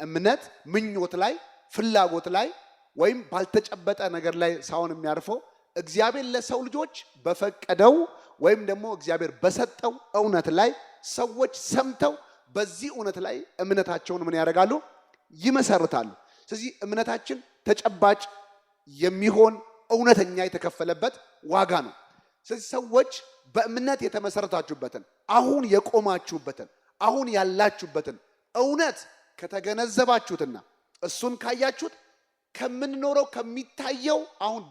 እምነት ምኞት ላይ ፍላጎት ላይ ወይም ባልተጨበጠ ነገር ላይ ሳይሆን የሚያርፈው እግዚአብሔር ለሰው ልጆች በፈቀደው ወይም ደግሞ እግዚአብሔር በሰጠው እውነት ላይ ሰዎች ሰምተው በዚህ እውነት ላይ እምነታቸውን ምን ያደርጋሉ? ይመሰርታሉ። ስለዚህ እምነታችን ተጨባጭ የሚሆን እውነተኛ የተከፈለበት ዋጋ ነው። ስለዚህ ሰዎች በእምነት የተመሰረታችሁበትን አሁን የቆማችሁበትን አሁን ያላችሁበትን እውነት ከተገነዘባችሁትና እሱን ካያችሁት ከምንኖረው ከሚታየው አሁን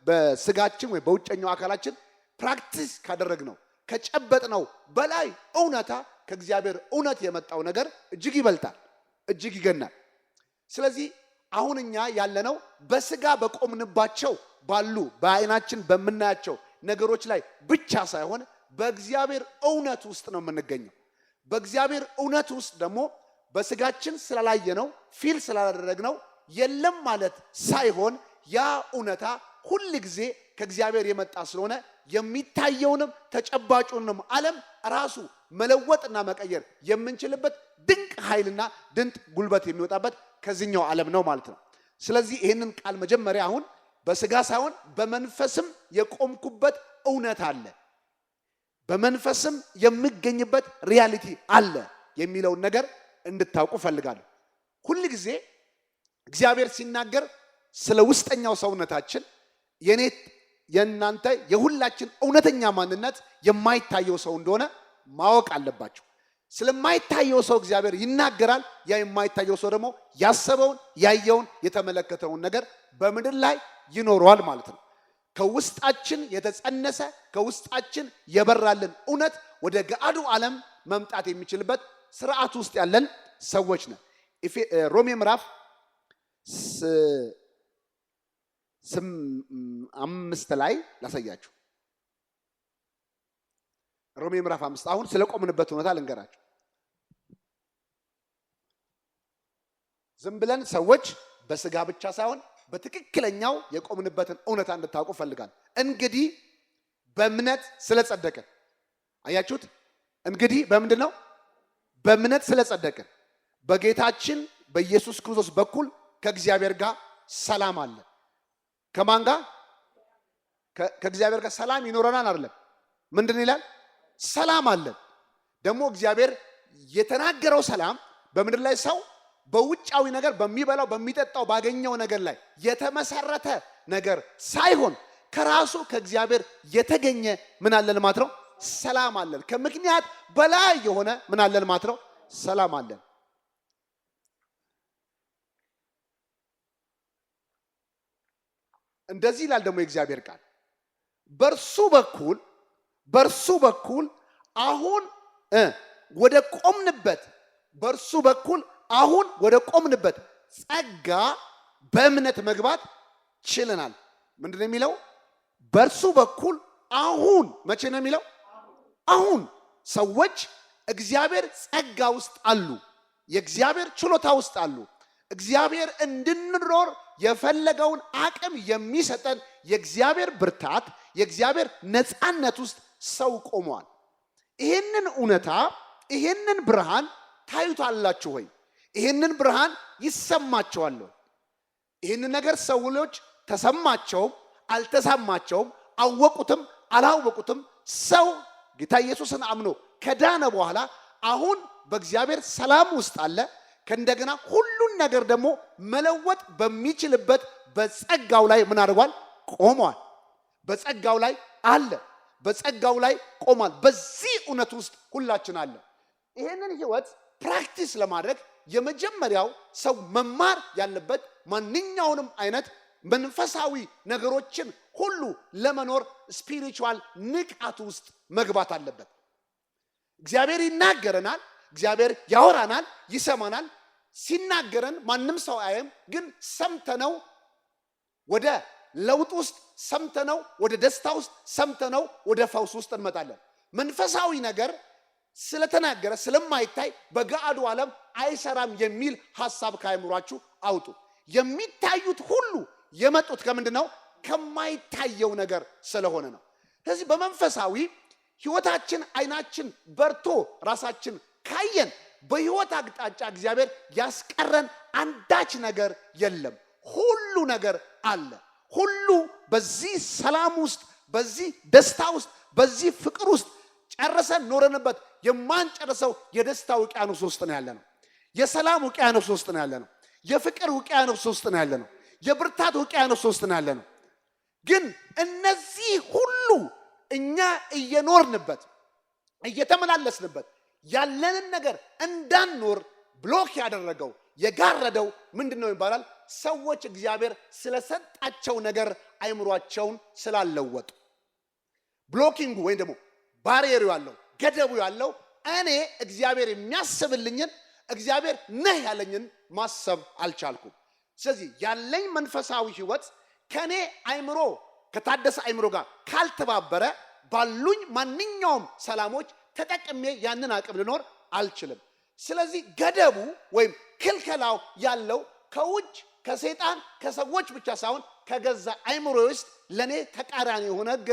በስጋችን ወይ በውጨኛው አካላችን ፕራክቲስ ካደረግነው ከጨበጥነው በላይ እውነታ ከእግዚአብሔር እውነት የመጣው ነገር እጅግ ይበልጣል፣ እጅግ ይገናል። ስለዚህ አሁን እኛ ያለነው በስጋ በቆምንባቸው ባሉ በአይናችን በምናያቸው ነገሮች ላይ ብቻ ሳይሆን በእግዚአብሔር እውነት ውስጥ ነው የምንገኘው። በእግዚአብሔር እውነት ውስጥ ደግሞ በስጋችን ስላላየነው ፊል ስላላደረግነው የለም ማለት ሳይሆን ያ እውነታ ሁል ጊዜ ከእግዚአብሔር የመጣ ስለሆነ የሚታየውንም ተጨባጩንም ዓለም ራሱ መለወጥና መቀየር የምንችልበት ድንቅ ኃይልና ድንቅ ጉልበት የሚወጣበት ከዚህኛው ዓለም ነው ማለት ነው። ስለዚህ ይህንን ቃል መጀመሪያ አሁን በስጋ ሳይሆን በመንፈስም የቆምኩበት እውነት አለ፣ በመንፈስም የሚገኝበት ሪያሊቲ አለ የሚለውን ነገር እንድታውቁ ፈልጋለሁ። ሁል ጊዜ እግዚአብሔር ሲናገር ስለ ውስጠኛው ሰውነታችን የኔ የእናንተ የሁላችን እውነተኛ ማንነት የማይታየው ሰው እንደሆነ ማወቅ አለባችሁ። ስለማይታየው ሰው እግዚአብሔር ይናገራል። ያ የማይታየው ሰው ደግሞ ያሰበውን ያየውን የተመለከተውን ነገር በምድር ላይ ይኖረዋል ማለት ነው። ከውስጣችን የተጸነሰ ከውስጣችን የበራልን እውነት ወደ ገአዱ ዓለም መምጣት የሚችልበት ስርዓት ውስጥ ያለን ሰዎች ነን። ሮሜ ምዕራፍ 5 ላይ ላሳያችሁ። ሮሜ ምዕራፍ 5 አሁን ስለቆምንበት እውነታ ልንገራችሁ። ዝም ብለን ሰዎች በስጋ ብቻ ሳይሆን በትክክለኛው የቆምንበትን እውነታ እንድታውቁ ፈልጋለሁ። እንግዲህ በእምነት ስለጸደቅን፣ አያችሁት? እንግዲህ በምንድን ነው? በእምነት ስለጸደቅን በጌታችን በኢየሱስ ክርስቶስ በኩል ከእግዚአብሔር ጋር ሰላም አለ። ከማን ጋር? ከእግዚአብሔር ጋር ሰላም ይኖረናል አይደለም? ምንድን ይላል? ሰላም አለን። ደግሞ እግዚአብሔር የተናገረው ሰላም በምድር ላይ ሰው በውጫዊ ነገር በሚበላው በሚጠጣው ባገኘው ነገር ላይ የተመሰረተ ነገር ሳይሆን ከራሱ ከእግዚአብሔር የተገኘ ምን አለን ማለት ነው? ሰላም አለን። ከምክንያት በላይ የሆነ ምን አለን ማለት ነው? ሰላም አለን። እንደዚህ ይላል ደግሞ የእግዚአብሔር ቃል በእርሱ በኩል አሁን ወደ ቆምንበት በእርሱ በኩል አሁን ወደ ቆምንበት ጸጋ በእምነት መግባት ችለናል። ምንድነው የሚለው? በእርሱ በኩል አሁን። መቼ ነው የሚለው? አሁን ሰዎች እግዚአብሔር ጸጋ ውስጥ አሉ፣ የእግዚአብሔር ችሎታ ውስጥ አሉ። እግዚአብሔር እንድንኖር የፈለገውን አቅም የሚሰጠን የእግዚአብሔር ብርታት የእግዚአብሔር ነፃነት ውስጥ ሰው ቆሟል። ይሄንን እውነታ ይሄንን ብርሃን ታዩታላችሁ ወይ? ይሄንን ብርሃን ይሰማቸዋል ወይ? ይሄንን ነገር ሰዎች ተሰማቸውም አልተሰማቸውም አወቁትም አላወቁትም ሰው ጌታ ኢየሱስን አምኖ ከዳነ በኋላ አሁን በእግዚአብሔር ሰላም ውስጥ አለ። ከእንደገና ሁሉን ነገር ደግሞ መለወጥ በሚችልበት በጸጋው ላይ ምን አድርጓል? ቆሟል። በጸጋው ላይ አለ፣ በጸጋው ላይ ቆሟል። በዚህ እውነት ውስጥ ሁላችን አለ። ይሄንን ህይወት ፕራክቲስ ለማድረግ የመጀመሪያው ሰው መማር ያለበት ማንኛውንም አይነት መንፈሳዊ ነገሮችን ሁሉ ለመኖር ስፒሪቹዋል ንቃት ውስጥ መግባት አለበት። እግዚአብሔር ይናገረናል፣ እግዚአብሔር ያወራናል፣ ይሰማናል። ሲናገረን ማንም ሰው አየም፣ ግን ሰምተነው ወደ ለውጥ ውስጥ ሰምተነው ወደ ደስታ ውስጥ ሰምተነው ወደ ፈውስ ውስጥ እንመጣለን። መንፈሳዊ ነገር ስለተናገረ ስለማይታይ በገአዱ ዓለም አይሰራም የሚል ሐሳብ ካይምሯችሁ አውጡ። የሚታዩት ሁሉ የመጡት ከምንድነው? ከማይታየው ነገር ስለሆነ ነው። ስለዚህ በመንፈሳዊ ህይወታችን አይናችን በርቶ ራሳችን ካየን በህይወት አቅጣጫ እግዚአብሔር ያስቀረን አንዳች ነገር የለም። ሁሉ ነገር አለ። ሁሉ በዚህ ሰላም ውስጥ፣ በዚህ ደስታ ውስጥ፣ በዚህ ፍቅር ውስጥ ጨርሰን ኖረንበት የማንጨርሰው የደስታ ውቅያኖስ ውስጥ ነው ያለነው። የሰላም ውቅያኖስ ውስጥ ነው ያለነው። የፍቅር ውቅያኖስ ውስጥ ነው ያለነው። የብርታት ውቅያኖስ ውስጥ ነው ያለነው። ግን እነዚህ ሁሉ እኛ እየኖርንበት እየተመላለስንበት ያለንን ነገር እንዳንኖር ብሎክ ያደረገው የጋረደው ምንድነው ይባላል? ሰዎች እግዚአብሔር ስለሰጣቸው ነገር አይምሯቸውን ስላልለወጡ። ብሎኪንጉ ወይም ደግሞ ባሪየሩ ያለው ገደቡ ያለው እኔ እግዚአብሔር የሚያስብልኝን እግዚአብሔር ነህ ያለኝን ማሰብ አልቻልኩም። ስለዚህ ያለኝ መንፈሳዊ ህይወት ከኔ አይምሮ ከታደሰ አይምሮ ጋር ካልተባበረ ባሉኝ ማንኛውም ሰላሞች ተጠቅሜ ያንን አቅም ልኖር አልችልም። ስለዚህ ገደቡ ወይም ክልከላው ያለው ከውጭ ከሰይጣን ከሰዎች ብቻ ሳይሆን ከገዛ አይምሮ ውስጥ ለኔ ተቃራኒ የሆነ ህግ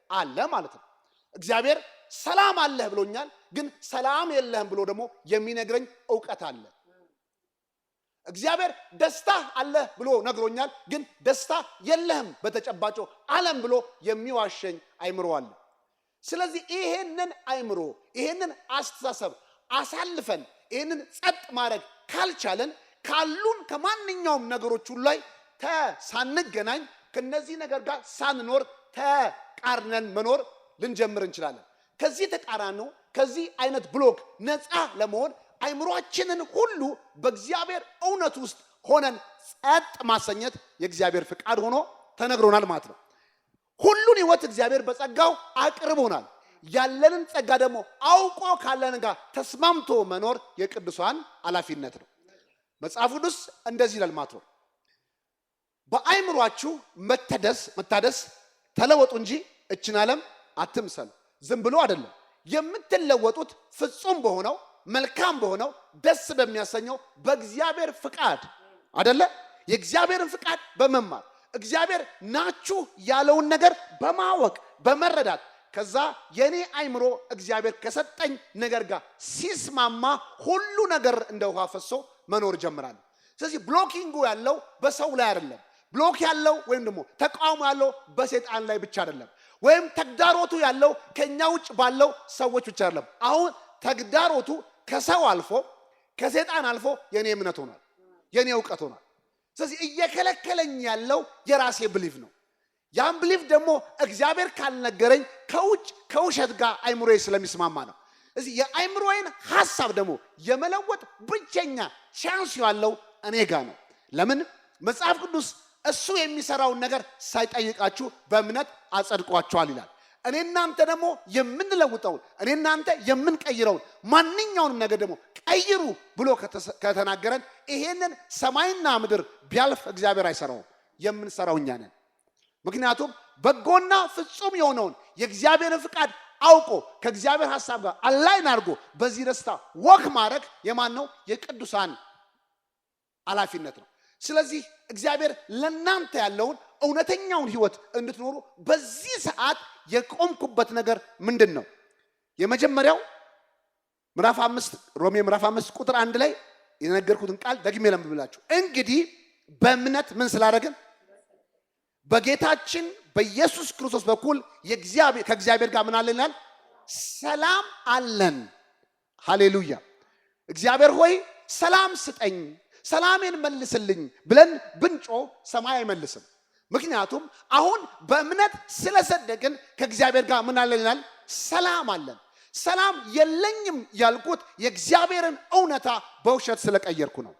አለ ማለት ነው። እግዚአብሔር ሰላም አለህ ብሎኛል፣ ግን ሰላም የለህም ብሎ ደግሞ የሚነግረኝ ዕውቀት አለ። እግዚአብሔር ደስታ አለህ ብሎ ነግሮኛል፣ ግን ደስታ የለህም በተጨባጭ ዓለም ብሎ የሚዋሸኝ አይምሮ አለ። ስለዚህ ይሄንን አይምሮ ይሄንን አስተሳሰብ አሳልፈን ይሄንን ጸጥ ማድረግ ካልቻለን ካሉን ከማንኛውም ነገሮች ሁሉ ላይ ሳንገናኝ ከነዚህ ነገር ጋር ሳንኖር ተቃርነን መኖር ልንጀምር እንችላለን። ከዚህ ተቃራኒ ከዚህ አይነት ብሎክ ነፃ ለመሆን አይምሮአችንን ሁሉ በእግዚአብሔር እውነት ውስጥ ሆነን ጸጥ ማሰኘት የእግዚአብሔር ፍቃድ ሆኖ ተነግሮናል ማለት ነው። ሁሉን ህይወት እግዚአብሔር በጸጋው አቅርቦናል። ያለንን ጸጋ ደግሞ አውቆ ካለን ጋር ተስማምቶ መኖር የቅዱሳን ኃላፊነት ነው። መጽሐፍ ቅዱስ እንደዚህ ይላል ማለት ነው። በአይምሮአችሁ መታደስ ተለወጡ እንጂ እችን ዓለም አትምሰሉ። ዝም ብሎ አይደለም የምትለወጡት፣ ፍጹም በሆነው መልካም በሆነው ደስ በሚያሰኘው በእግዚአብሔር ፍቃድ አይደለ? የእግዚአብሔርን ፍቃድ በመማር እግዚአብሔር ናችሁ ያለውን ነገር በማወቅ በመረዳት ከዛ የኔ አይምሮ እግዚአብሔር ከሰጠኝ ነገር ጋር ሲስማማ ሁሉ ነገር እንደ ውሃ ፈሶ መኖር ጀምራለሁ። ስለዚህ ብሎኪንጉ ያለው በሰው ላይ አይደለም። ብሎክ ያለው ወይም ደግሞ ተቃውሞ ያለው በሰይጣን ላይ ብቻ አይደለም። ወይም ተግዳሮቱ ያለው ከኛ ውጭ ባለው ሰዎች ብቻ አይደለም። አሁን ተግዳሮቱ ከሰው አልፎ ከሰይጣን አልፎ የኔ እምነት ሆኗል፣ የኔ ዕውቀት ሆኗል። ስለዚህ እየከለከለኝ ያለው የራሴ ብሊፍ ነው። ያን ብሊፍ ደግሞ እግዚአብሔር ካልነገረኝ ከውጭ ከውሸት ጋር አይምሮዬ ስለሚስማማ ነው። ስለዚህ የአይምሮዬን ሐሳብ ደግሞ የመለወጥ ብቸኛ ቻንስ ያለው እኔ ጋር ነው። ለምን? መጽሐፍ ቅዱስ እሱ የሚሰራውን ነገር ሳይጠይቃችሁ በእምነት አጸድቋቸዋል ይላል። እኔ እናንተ ደግሞ የምንለውጠውን እኔ እናንተ የምንቀይረውን ማንኛውንም ነገር ደግሞ ቀይሩ ብሎ ከተናገረን ይሄንን ሰማይና ምድር ቢያልፍ እግዚአብሔር አይሰራውም፣ የምንሰራው እኛ ነን። ምክንያቱም በጎና ፍጹም የሆነውን የእግዚአብሔርን ፍቃድ አውቆ ከእግዚአብሔር ሐሳብ ጋር አላይን አድርጎ በዚህ ደስታ ወክ ማድረግ የማን ነው? የቅዱሳን ኃላፊነት ነው። ስለዚህ እግዚአብሔር ለናንተ ያለውን እውነተኛውን ህይወት እንድትኖሩ በዚህ ሰዓት የቆምኩበት ነገር ምንድን ነው? የመጀመሪያው ምዕራፍ 5 ሮሜ ምዕራፍ 5 ቁጥር 1 ላይ የነገርኩትን ቃል ደግሜ ለምብላችሁ። እንግዲህ በእምነት ምን ስላደረግን በጌታችን በኢየሱስ ክርስቶስ በኩል ከእግዚአብሔር ጋር ምን አለናል? ሰላም አለን። ሃሌሉያ። እግዚአብሔር ሆይ ሰላም ስጠኝ፣ ሰላሜን መልስልኝ ብለን ብንጮ ሰማይ አይመልስም። ምክንያቱም አሁን በእምነት ስለሰደቅን ከእግዚአብሔር ጋር ምን አለናል? ሰላም አለን። ሰላም የለኝም ያልኩት የእግዚአብሔርን እውነታ በውሸት ስለቀየርኩ ነው።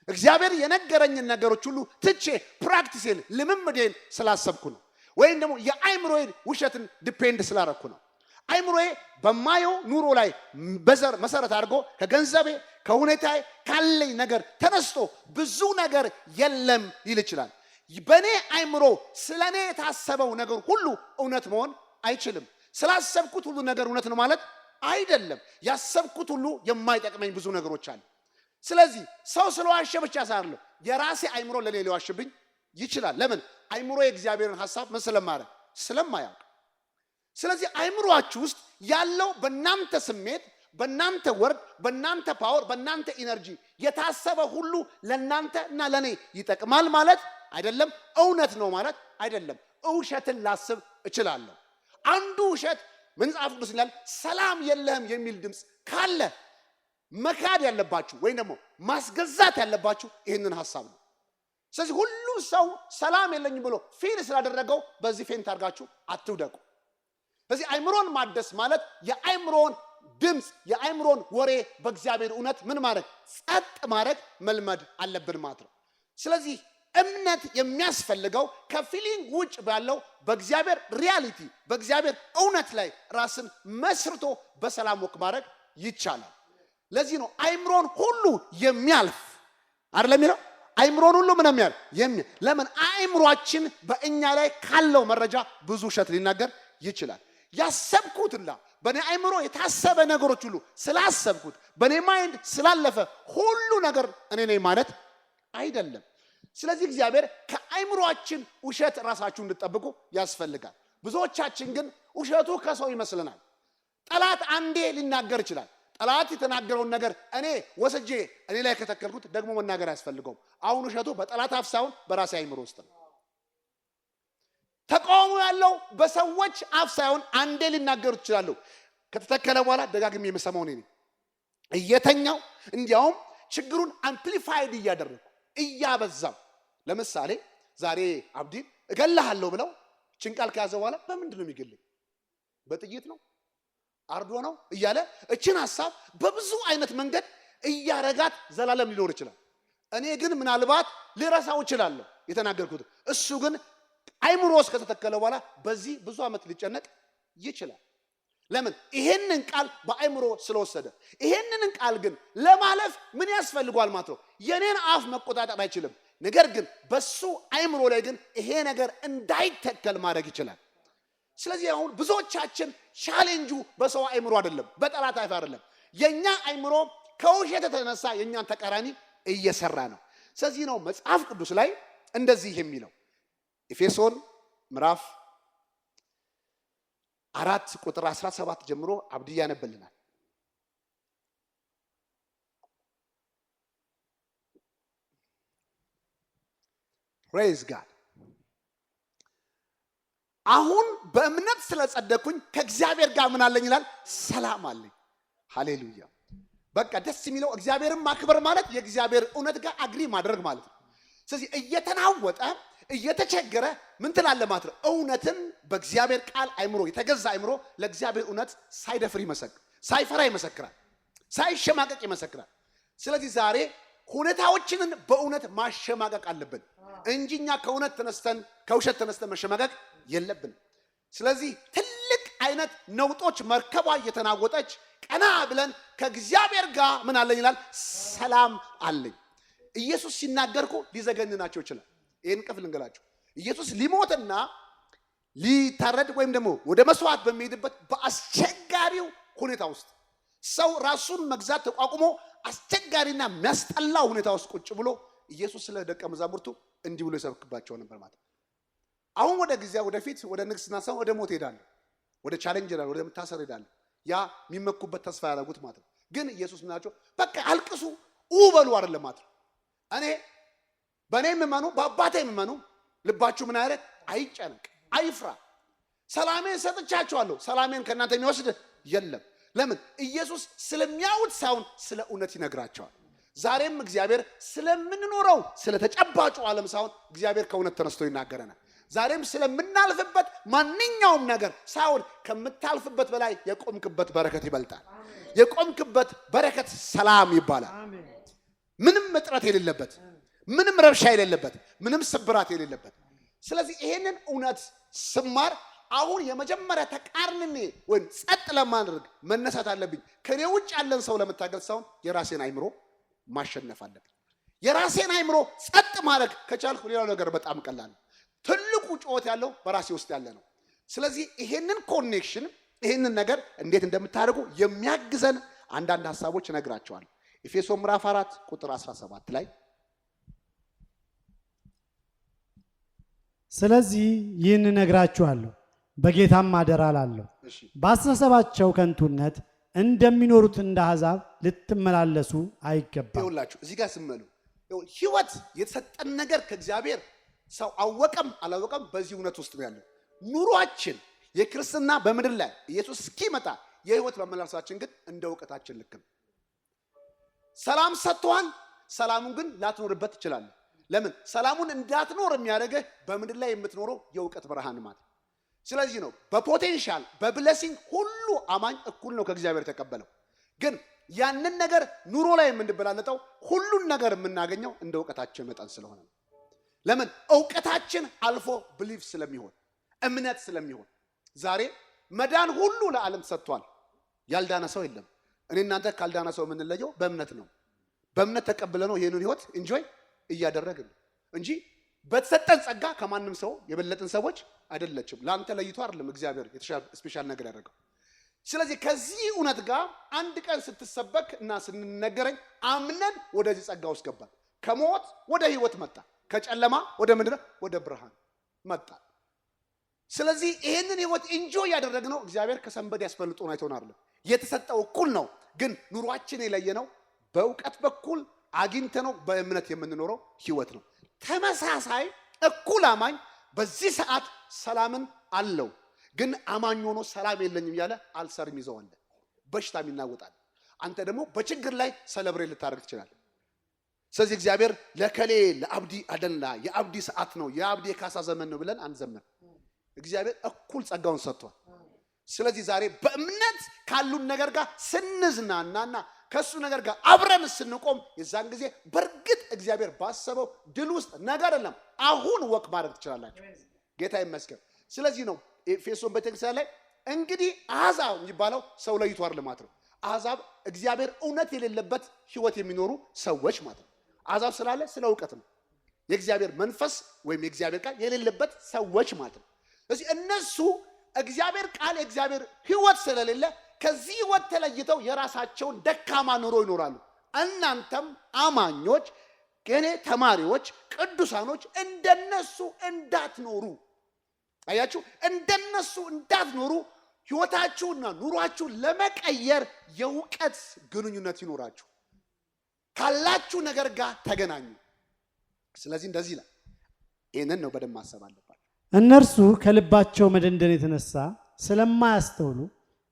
እግዚአብሔር የነገረኝን ነገሮች ሁሉ ትቼ ፕራክቲሴን ልምምዴን ስላሰብኩ ነው። ወይም ደግሞ የአይምሮዬን ውሸትን ዲፔንድ ስላረኩ ነው። አይምሮዬ በማየው ኑሮ ላይ መሰረት አድርጎ ከገንዘቤ ከሁኔታዬ ካለኝ ነገር ተነስቶ ብዙ ነገር የለም ይል ይችላል። በእኔ አይምሮ ስለኔ የታሰበው ነገር ሁሉ እውነት መሆን አይችልም። ስላሰብኩት ሁሉ ነገር እውነት ነው ማለት አይደለም። ያሰብኩት ሁሉ የማይጠቅመኝ ብዙ ነገሮች አሉ። ስለዚህ ሰው ስለዋሸ ብቻ ሳይሆን የራሴ አይምሮ ለኔ ሊዋሽብኝ ይችላል። ለምን? አይምሮ የእግዚአብሔርን ሐሳብ ምን ስለማያውቅ ስለማያውቅ። ስለዚህ አይምሮአችሁ ውስጥ ያለው በእናንተ ስሜት፣ በእናንተ ወርድ፣ በእናንተ ፓወር፣ በእናንተ ኢነርጂ የታሰበ ሁሉ ለናንተና ለኔ ይጠቅማል ማለት አይደለም። እውነት ነው ማለት አይደለም። ውሸትን ላስብ እችላለሁ። አንዱ ውሸት መጽሐፍ ቅዱስ ይላል ሰላም የለህም የሚል ድምጽ ካለ መካድ ያለባችሁ ወይ ደግሞ ማስገዛት ያለባችሁ ይሄንን ሐሳብ ነው። ስለዚህ ሁሉ ሰው ሰላም የለኝም ብሎ ፊል ስላደረገው በዚህ ፌንት አድርጋችሁ አትውደቁ። ስለዚህ አይምሮን ማደስ ማለት የአይምሮን ድምጽ የአይምሮን ወሬ በእግዚአብሔር እውነት ምን ማድረግ ጸጥ ማድረግ መልመድ አለብን ማለት ነው። ስለዚህ እምነት የሚያስፈልገው ከፊሊንግ ውጭ ባለው በእግዚአብሔር ሪያሊቲ በእግዚአብሔር እውነት ላይ ራስን መስርቶ በሰላም ወክ ማድረግ ይቻላል። ለዚህ ነው አይምሮን ሁሉ የሚያልፍ አይደለም የሚለው አይምሮን ሁሉ ምን የሚያልፍ ለምን አይምሮአችን በእኛ ላይ ካለው መረጃ ብዙ ውሸት ሊናገር ይችላል። ያሰብኩትና በኔ አይምሮ የታሰበ ነገሮች ሁሉ ስላሰብኩት በኔ ማይንድ ስላለፈ ሁሉ ነገር እኔ ነኝ ማለት አይደለም። ስለዚህ እግዚአብሔር ከአይምሮአችን ውሸት ራሳችሁን እንድትጠብቁ ያስፈልጋል። ብዙዎቻችን ግን ውሸቱ ከሰው ይመስለናል። ጠላት አንዴ ሊናገር ይችላል። ጠላት የተናገረውን ነገር እኔ ወስጄ እኔ ላይ ከተከልኩት ደግሞ መናገር ያስፈልገው። አሁን ውሸቱ በጠላት አፍ ሳይሆን በራሴ አይምሮ ውስጥ ነው። ተቃውሞ ያለው በሰዎች አፍ ሳይሆን አንዴ ሊናገሩት ይችላሉ። ከተተከለ በኋላ ደጋግሜ የምሰማው እኔ ነኝ እየተኛው እንዲያውም ችግሩን አምፕሊፋይድ እያደረኩ እያበዛው። ለምሳሌ ዛሬ አብዲን እገልሃለሁ ብለው ጭንቃል ከያዘ በኋላ በምንድን ነው የሚገልኝ? በጥይት ነው አርዶ ነው እያለ እችን ሐሳብ በብዙ አይነት መንገድ እያረጋት ዘላለም ሊኖር ይችላል። እኔ ግን ምናልባት ልረሳው ይችላል የተናገርኩት። እሱ ግን አይምሮስ ከተተከለ በኋላ በዚህ ብዙ አመት ሊጨነቅ ይችላል። ለምን? ይሄንን ቃል በአይምሮ ስለወሰደ። ይሄንን ቃል ግን ለማለፍ ምን ያስፈልጋል ማለት ነው? የኔን አፍ መቆጣጠር አይችልም። ነገር ግን በሱ አይምሮ ላይ ግን ይሄ ነገር እንዳይተከል ማድረግ ይችላል። ስለዚህ አሁን ብዙዎቻችን ቻሌንጁ በሰው አይምሮ አይደለም፣ በጠላት አይፍ አይደለም። የኛ አይምሮ ከውሸት የተነሳ የኛን ተቃራኒ እየሰራ ነው። ስለዚህ ነው መጽሐፍ ቅዱስ ላይ እንደዚህ የሚለው ኤፌሶን ምዕራፍ 4 ቁጥር 17 ጀምሮ አብዲ ያነብልናል። ፕሬዝ ጋድ። አሁን በእምነት ስለጸደቅኩኝ ከእግዚአብሔር ጋር ምን አለኝ ይላል? ሰላም አለኝ። ሃሌሉያ። በቃ ደስ የሚለው እግዚአብሔርን ማክበር ማለት የእግዚአብሔር እውነት ጋር አግሪ ማድረግ ማለት ነው። ስለዚህ እየተናወጠ እየተቸገረ ምን ትላለህ ማለት ነው? እውነትን በእግዚአብሔር ቃል አይምሮ የተገዛ አይምሮ ለእግዚአብሔር እውነት ሳይደፍር ይመሰክራል፣ ሳይፈራ ይመሰክራል፣ ሳይሸማቀቅ ይመሰክራል። ስለዚህ ዛሬ ሁኔታዎችን በእውነት ማሸማቀቅ አለብን እንጂኛ ከእውነት ተነስተን ከውሸት ተነስተን መሸማቀቅ የለብንም። ስለዚህ ትልቅ አይነት ነውጦች መርከቧ እየተናወጠች ቀና ብለን ከእግዚአብሔር ጋር ምን አለኝ ይላል? ሰላም አለኝ። ኢየሱስ ሲናገርኩ ሊዘገንናቸው ይችላል። ይሄን ቀፍ ልንገላችሁ። ኢየሱስ ሊሞትና ሊታረድ ወይም ደግሞ ወደ መስዋዕት በሚሄድበት በአስቸጋሪው ሁኔታ ውስጥ ሰው ራሱን መግዛት ተቋቁሞ አስቸጋሪና የሚያስጠላ ሁኔታ ውስጥ ቁጭ ብሎ ኢየሱስ ስለ ደቀ መዛሙርቱ እንዲህ ብሎ ይሰብክባቸው ነበር ማለት። አሁን ወደ ጊዜ ወደፊት ወደ ንግስና ሰው ወደ ሞት ሄዳለሁ፣ ወደ ቻሌንጅ ሄዳለሁ፣ ወደ መታሰር ሄዳለሁ። ያ የሚመኩበት ተስፋ ያደረጉት ማለት ነው። ግን ኢየሱስ ምናቸው በቃ አልቅሱ በሉ አይደለም ማለት ነው። እኔ በእኔ የምመኑ በአባቴ የምመኑ ልባችሁ ምን አይነት አይጨነቅ አይፍራ። ሰላሜን ሰጥቻችኋለሁ፣ ሰላሜን ከእናንተ የሚወስድ የለም። ለምን? ኢየሱስ ስለሚያውት ሳይሆን ስለ እውነት ይነግራቸዋል። ዛሬም እግዚአብሔር ስለምንኖረው ስለተጨባጩ ዓለም ሳይሆን እግዚአብሔር ከእውነት ተነስቶ ይናገረናል። ዛሬም ስለምናልፍበት ማንኛውም ነገር ሳይሆን ከምታልፍበት በላይ የቆምክበት በረከት ይበልጣል። የቆምክበት በረከት ሰላም ይባላል። ምንም እጥረት የሌለበት፣ ምንም ረብሻ የሌለበት፣ ምንም ስብራት የሌለበት። ስለዚህ ይሄንን እውነት ስማር አሁን የመጀመሪያ ተቃርንኔ ወይም ጸጥ ለማድረግ መነሳት አለብኝ። ከኔ ውጭ ያለን ሰው ለመታገል ሳይሆን የራሴን አይምሮ ማሸነፍ አለብኝ። የራሴን አይምሮ ጸጥ ማድረግ ከቻልኩ ሌላው ነገር በጣም ቀላል ነው። ትልቁ ጩኸት ያለው በራሴ ውስጥ ያለ ነው። ስለዚህ ይሄንን ኮኔክሽን ይሄንን ነገር እንዴት እንደምታደርጉ የሚያግዘን አንዳንድ ሐሳቦች እነግራቸዋለሁ። ኤፌሶን ምዕራፍ 4 ቁጥር 17 ላይ ስለዚህ ይህን እነግራችኋለሁ በጌታም አደራ እላለሁ፣ በአስተሳሰባቸው ከንቱነት እንደሚኖሩት እንደ አሕዛብ ልትመላለሱ አይገባም። ይኸውላችሁ እዚህ ጋር ስመሉ ሕይወት የተሰጠን ነገር ከእግዚአብሔር ሰው አወቀም አላወቀም በዚህ እውነት ውስጥ ነው ያለው። ኑሯችን የክርስትና በምድር ላይ ኢየሱስ እስኪመጣ የሕይወት መመላለሳችን ግን እንደ እውቀታችን ልክ ነው። ሰላም ሰጥቷል። ሰላሙን ግን ላትኖርበት ትችላለህ። ለምን? ሰላሙን እንዳትኖር የሚያደርግህ በምድር ላይ የምትኖረው የእውቀት ብርሃን ማለት። ስለዚህ ነው በፖቴንሻል በብሌሲንግ ሁሉ አማኝ እኩል ነው ከእግዚአብሔር የተቀበለው። ግን ያንን ነገር ኑሮ ላይ የምንበላለጠው ሁሉን ነገር የምናገኘው እንደ እውቀታችን መጠን ስለሆነ ነው። ለምን? እውቀታችን አልፎ ብሊፍ ስለሚሆን እምነት ስለሚሆን። ዛሬ መዳን ሁሉ ለዓለም ሰጥቷል። ያልዳነ ሰው የለም። እኔ እናንተ ካልዳነ ሰው የምንለየው በእምነት ነው። በእምነት ተቀብለ ነው ይሄንን ህይወት ኢንጆይ እያደረግን እንጂ በተሰጠን ጸጋ ከማንም ሰው የበለጥን ሰዎች አይደለችም። ላንተ ለይቶ አይደለም እግዚአብሔር የተሻለ ስፔሻል ነገር ያደረገው። ስለዚህ ከዚህ እውነት ጋር አንድ ቀን ስትሰበክ እና ስንነገረኝ አምነን ወደዚህ ጸጋ ውስጥ ገባን። ከሞት ወደ ህይወት መጣ፣ ከጨለማ ወደ ምድር ወደ ብርሃን መጣ። ስለዚህ ይሄንን ህይወት ኢንጆይ ያደረግነው እግዚአብሔር ከሰንበድ ያስፈልጦን አይቶን አይደለም። የተሰጠው እኩል ነው። ግን ኑሯችን የለየነው በእውቀት በኩል አግኝተነው በእምነት የምንኖረው ህይወት ነው። ተመሳሳይ እኩል አማኝ በዚህ ሰዓት ሰላምን አለው። ግን አማኝ ሆኖ ሰላም የለኝም ያለ አልሰርም ይዘዋል፣ በሽታም ይናወጣል። አንተ ደግሞ በችግር ላይ ሰለብሬት ልታደርግ ትችላለህ። ስለዚህ እግዚአብሔር ለከሌ ለአብዲ አደላ የአብዲ ሰዓት ነው የአብዲ የካሳ ዘመን ነው ብለን አንዘምር። እግዚአብሔር እኩል ጸጋውን ሰጥቷል። ስለዚህ ዛሬ በእምነት ካሉን ነገር ጋር ስንዝናናና ከሱ ነገር ጋር አብረን ስንቆም የዛን ጊዜ በእርግጥ እግዚአብሔር ባሰበው ድል ውስጥ ነገር የለም አሁን ወቅ ማድረግ ትችላላችሁ። ጌታ ይመስገን። ስለዚህ ነው ኤፌሶን ቤተክርስቲያን ላይ እንግዲህ አሕዛብ የሚባለው ሰው ለይቶ አይደለም ማለት ነው። አሕዛብ እግዚአብሔር እውነት የሌለበት ህይወት የሚኖሩ ሰዎች ማለት ነው። አሕዛብ ስላለ ስለ እውቀት ነው። የእግዚአብሔር መንፈስ ወይም የእግዚአብሔር ቃል የሌለበት ሰዎች ማለት ነው። ስለዚህ እነሱ እግዚአብሔር ቃል የእግዚአብሔር ህይወት ስለሌለ ከዚህ ህይወት ተለይተው የራሳቸውን ደካማ ኑሮ ይኖራሉ። እናንተም አማኞች ገኔ ተማሪዎች ቅዱሳኖች እንደነሱ እንዳትኖሩ። አያችሁ፣ እንደነሱ እንዳትኖሩ ህይወታችሁና ኑሯችሁ ለመቀየር የእውቀት ግንኙነት ይኖራችሁ። ካላችሁ ነገር ጋር ተገናኙ። ስለዚህ እንደዚህ ይላል። ይሄንን ነው በደንብ ማሰብ አለባችሁ። እነርሱ ከልባቸው መደንደን የተነሳ ስለማያስተውሉ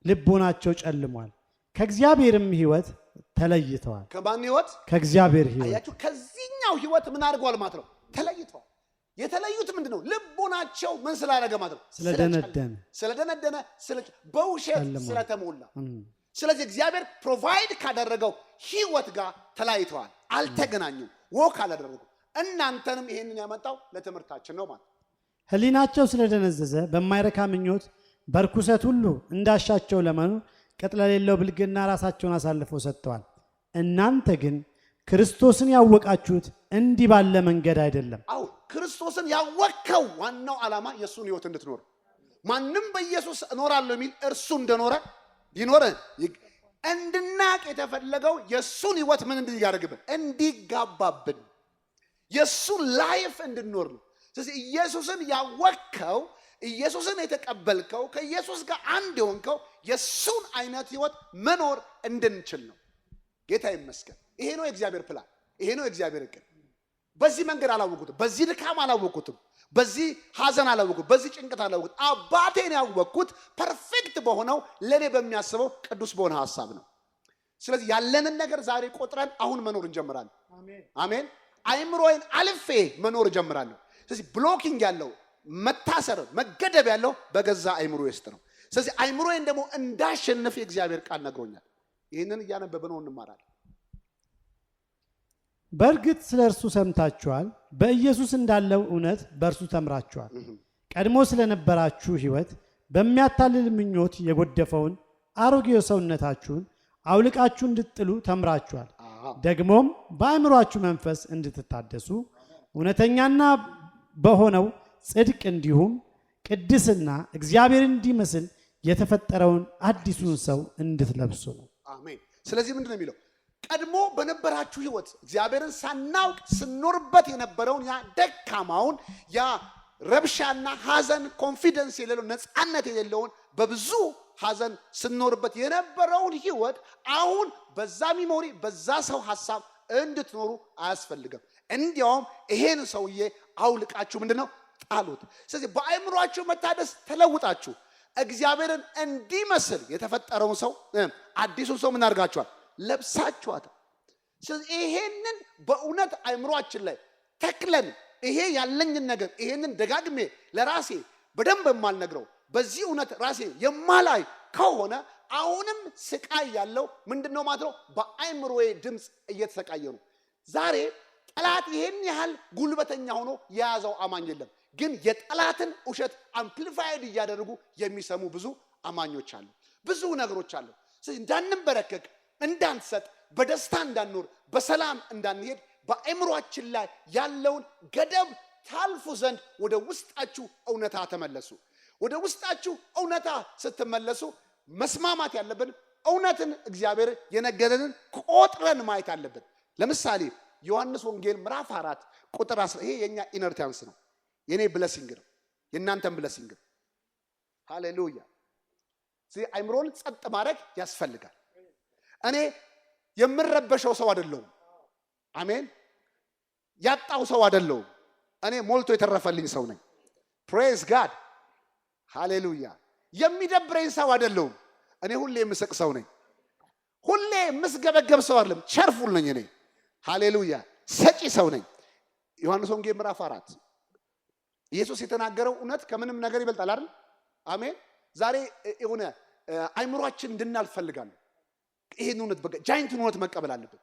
ልቦናቸው ጨልሟል፣ ከእግዚአብሔርም ህይወት ተለይተዋል። ከማን ህይወት? ከእግዚአብሔር ህይወት። አያችሁ፣ ከዚህኛው ህይወት ምን አድርገዋል ማለት ነው? ተለይተዋል። የተለዩት ምንድነው? ልቦናቸው ምን ስላደረገ ማለት ነው? ስለደነደነ በውሸት ስለተሞላ። ስለዚህ እግዚአብሔር ፕሮቫይድ ካደረገው ህይወት ጋር ተለያይተዋል፣ አልተገናኙም፣ ወክ አላደረጉም። እናንተንም ይሄንን ያመጣው ለትምህርታችን ነው ማለት ነው። ህሊናቸው ስለደነዘዘ በማይረካ ምኞት በርኩሰት ሁሉ እንዳሻቸው ለመኖር ቅጥ ለሌለው ብልግና ራሳቸውን አሳልፈው ሰጥተዋል። እናንተ ግን ክርስቶስን ያወቃችሁት እንዲህ ባለ መንገድ አይደለም። አው ክርስቶስን ያወቀው ዋናው ዓላማ የሱን ህይወት እንድትኖር። ማንም በኢየሱስ እኖራለሁ የሚል እርሱ እንደኖረ ሊኖር እንድናቅ የተፈለገው የሱን ህይወት ምን እንዲያደርግብን እንዲጋባብን የሱን ላይፍ እንድንኖር ነው። ስለዚህ ኢየሱስን ያወቀው ኢየሱስን የተቀበልከው ከኢየሱስ ጋር አንድ የሆንከው የሱን አይነት ህይወት መኖር እንድንችል ነው። ጌታ ይመስገን። ይሄ ነው የእግዚአብሔር ፕላን፣ ይሄ ነው የእግዚአብሔር እቅድ። በዚህ መንገድ አላወቁትም፣ በዚህ ድካም አላወቁትም፣ በዚህ ሐዘን አላወቁትም፣ በዚህ ጭንቀት አላወቁትም። አባቴን ያወቅኩት ፐርፌክት በሆነው ለኔ በሚያስበው ቅዱስ በሆነ ሐሳብ ነው። ስለዚህ ያለንን ነገር ዛሬ ቆጥረን አሁን መኖር እንጀምራለን። አሜን። አይምሮዬን አልፌ መኖር እጀምራለሁ። ስለዚህ ብሎኪንግ ያለው መታሰር መገደብ ያለው በገዛ አይምሮ ውስጥ ነው። ስለዚህ አይምሮዬን ደግሞ እንዳሸንፍ የእግዚአብሔር ቃል ነግሮኛል። ይህንን እያነበብነው እንማራለን። በእርግጥ ስለ እርሱ ሰምታችኋል፣ በኢየሱስ እንዳለው እውነት በእርሱ ተምራችኋል። ቀድሞ ስለነበራችሁ ህይወት በሚያታልል ምኞት የጎደፈውን አሮጌው ሰውነታችሁን አውልቃችሁ እንድትጥሉ ተምራችኋል። ደግሞም በአእምሮአችሁ መንፈስ እንድትታደሱ እውነተኛና በሆነው ጽድቅ እንዲሁም ቅድስና እግዚአብሔር እንዲመስል የተፈጠረውን አዲሱን ሰው እንድትለብሱ ነው። አሜን። ስለዚህ ምንድነው የሚለው? ቀድሞ በነበራችሁ ህይወት እግዚአብሔርን ሳናውቅ ስንኖርበት የነበረውን ያ ደካማውን ያ ረብሻና ሐዘን ኮንፊደንስ የሌለው ነፃነት የሌለውን በብዙ ሐዘን ስንኖርበት የነበረውን ህይወት አሁን በዛ ሚሞሪ በዛ ሰው ሐሳብ እንድትኖሩ አያስፈልግም። እንዲያውም ይሄን ሰውዬ አውልቃችሁ ምንድነው ጣሉት። ስለዚህ በአእምሮአችሁ መታደስ ተለውጣችሁ እግዚአብሔርን እንዲመስል የተፈጠረውን ሰው አዲሱን ሰው ምን አድርጋችኋል? ለብሳችኋል። ስለዚህ ይሄንን በእውነት አእምሮአችን ላይ ተክለን ይሄ ያለኝን ነገር ይሄንን ደጋግሜ ለራሴ በደንብ የማልነግረው በዚህ እውነት ራሴ የማላይ ከሆነ አሁንም ስቃይ ያለው ምንድነው ማለት ነው? በአእምሮዬ ድምፅ እየተሰቃየ ነው። ዛሬ ጠላት ይሄን ያህል ጉልበተኛ ሆኖ የያዘው አማኝ የለም። ግን የጠላትን ውሸት አምፕሊፋይድ እያደረጉ የሚሰሙ ብዙ አማኞች አሉ። ብዙ ነገሮች አሉ። ስለዚህ እንዳንበረከክ፣ እንዳንሰጥ፣ በደስታ እንዳንኖር፣ በሰላም እንዳንሄድ በአእምሮአችን ላይ ያለውን ገደብ ታልፉ ዘንድ ወደ ውስጣችሁ እውነታ ተመለሱ። ወደ ውስጣችሁ እውነታ ስትመለሱ መስማማት ያለብን እውነትን እግዚአብሔር የነገረንን ቆጥረን ማየት አለብን። ለምሳሌ ዮሐንስ ወንጌል ምዕራፍ 4 ቁጥር 10 ይሄ የኛ ኢነርታንስ ነው። የኔ ብለሲንግ ነው፣ የእናንተም ብለሲንግ ነው። ሃሌሉያ። ስለዚህ አእምሮን ጸጥ ማድረግ ያስፈልጋል። እኔ የምረበሸው ሰው አይደለሁም። አሜን። ያጣው ሰው አይደለሁም። እኔ ሞልቶ የተረፈልኝ ሰው ነኝ። ፕሬዝ ጋድ ሃሌሉያ። የሚደብረኝ ሰው አይደለሁም። እኔ ሁሌ የምስቅ ሰው ነኝ። ሁሌ የምስገበገብ ሰው አይደለም። ቸርፉል ነኝ እኔ። ሃሌሉያ። ሰጪ ሰው ነኝ። ዮሐንስ ወንጌል ምዕራፍ 4 ኢየሱስ የተናገረው እውነት ከምንም ነገር ይበልጣል አይደል? አሜን። ዛሬ የሆነ አይምሮአችን እንድናልፍ ፈልጋለሁ። ይሄን እውነት በቃ ጃይንቱን እውነት መቀበል አለብን።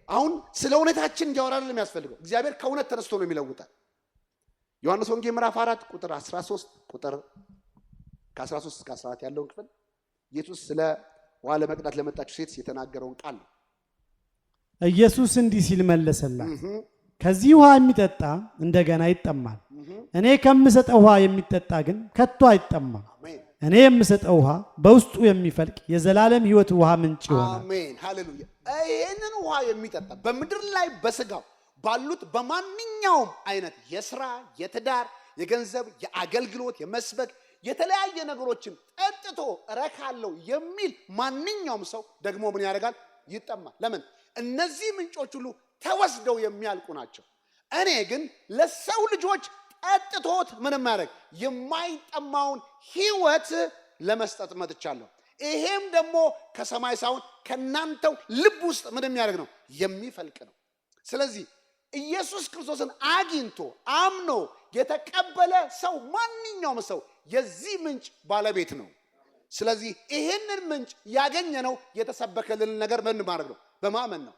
አሁን ስለ እውነታችን እንዲያወራልን የሚያስፈልገው እግዚአብሔር ከእውነት ተነስቶ ነው የሚለውጣል። ዮሐንስ ወንጌል ምዕራፍ 4 ቁጥር 13 ቁጥር ከ13 እስከ 14 ያለውን ክፍል ኢየሱስ ስለ ውሃ ለመቅዳት ለመጣችው ሴት የተናገረውን ቃል ነው። ኢየሱስ እንዲህ ሲል መለሰላት፣ ከዚህ ውሃ የሚጠጣ እንደገና ይጠማል። እኔ ከምሰጠው ውሃ የሚጠጣ ግን ከቶ አይጠማም። እኔ የምሰጠው ውሃ በውስጡ የሚፈልቅ የዘላለም ሕይወት ውሃ ምንጭ ይሆናል። አሜን ሃሌሉያ። ይሄንን ውሃ የሚጠጣ በምድር ላይ በስጋው ባሉት በማንኛውም አይነት የሥራ፣ የትዳር፣ የገንዘብ፣ የአገልግሎት፣ የመስበክ የተለያየ ነገሮችን ጠጥቶ እረካለሁ የሚል ማንኛውም ሰው ደግሞ ምን ያደርጋል? ይጠማል። ለምን? እነዚህ ምንጮች ሁሉ ተወስደው የሚያልቁ ናቸው። እኔ ግን ለሰው ልጆች ጠጥቶት ምንም ያደርግ የማይጠማውን ሕይወት ለመስጠት መጥቻለሁ። ይሄም ደግሞ ከሰማይ ሳይሆን ከናንተው ልብ ውስጥ ምን የሚያደርግ ነው? የሚፈልቅ ነው። ስለዚህ ኢየሱስ ክርስቶስን አግኝቶ አምኖ የተቀበለ ሰው ማንኛውም ሰው የዚህ ምንጭ ባለቤት ነው። ስለዚህ ይሄንን ምንጭ ያገኘነው የተሰበከልን ነገር ምን ማድረግ ነው? በማመን ነው።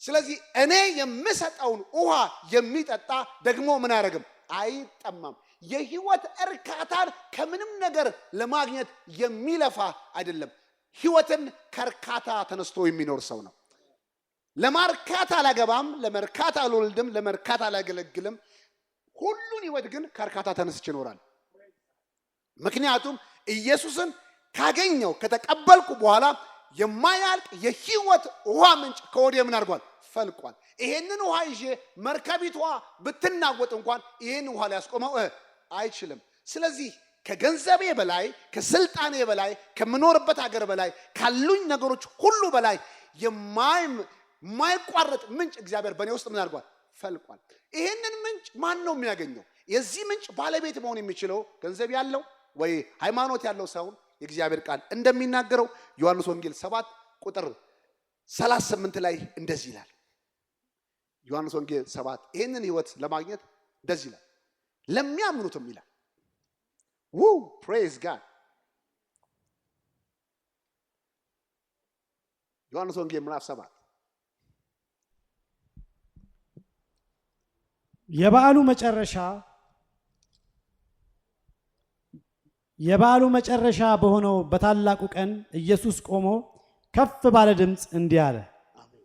ስለዚህ እኔ የምሰጠውን ውሃ የሚጠጣ ደግሞ ምን አያደርግም? አይጠማም። የህይወት እርካታን ከምንም ነገር ለማግኘት የሚለፋ አይደለም። ህይወትን ከእርካታ ተነስቶ የሚኖር ሰው ነው። ለማርካት አላገባም፣ ለመርካት አልወልድም፣ ለመርካት አላገለግልም። ሁሉን ህይወት ግን ከእርካታ ተነስቼ ይኖራል። ምክንያቱም ኢየሱስን ካገኘው ከተቀበልኩ በኋላ የማያልቅ የህይወት ውሃ ምንጭ ከወዲያ ምን አድርጓል? ፈልቋል። ይሄንን ውሃ ይዤ መርከቢቷ ብትናወጥ እንኳን ይሄን ውሃ ሊያስቆመው አይችልም። ስለዚህ ከገንዘቤ በላይ፣ ከስልጣኔ በላይ፣ ከምኖርበት ሀገር በላይ፣ ካሉኝ ነገሮች ሁሉ በላይ የማይቋረጥ ምንጭ እግዚአብሔር በእኔ ውስጥ ምን አድርጓል? ፈልቋል። ይሄንን ምንጭ ማን ነው የሚያገኘው? የዚህ ምንጭ ባለቤት መሆን የሚችለው ገንዘብ ያለው ወይ ሃይማኖት ያለው ሳይሆን የእግዚአብሔር ቃል እንደሚናገረው ዮሐንስ ወንጌል 7 ቁጥር 38 ላይ እንደዚህ ይላል። ዮሐንስ ወንጌል 7 ይሄንን ህይወት ለማግኘት እንደዚህ ይላል፣ ለሚያምኑትም ይላል። ፕሬዝ ጋድ። ዮሐንስ ወንጌል ምዕራፍ 7 የበዓሉ መጨረሻ በሆነው በታላቁ ቀን ኢየሱስ ቆሞ ከፍ ባለ ድምፅ እንዲህ አለ፣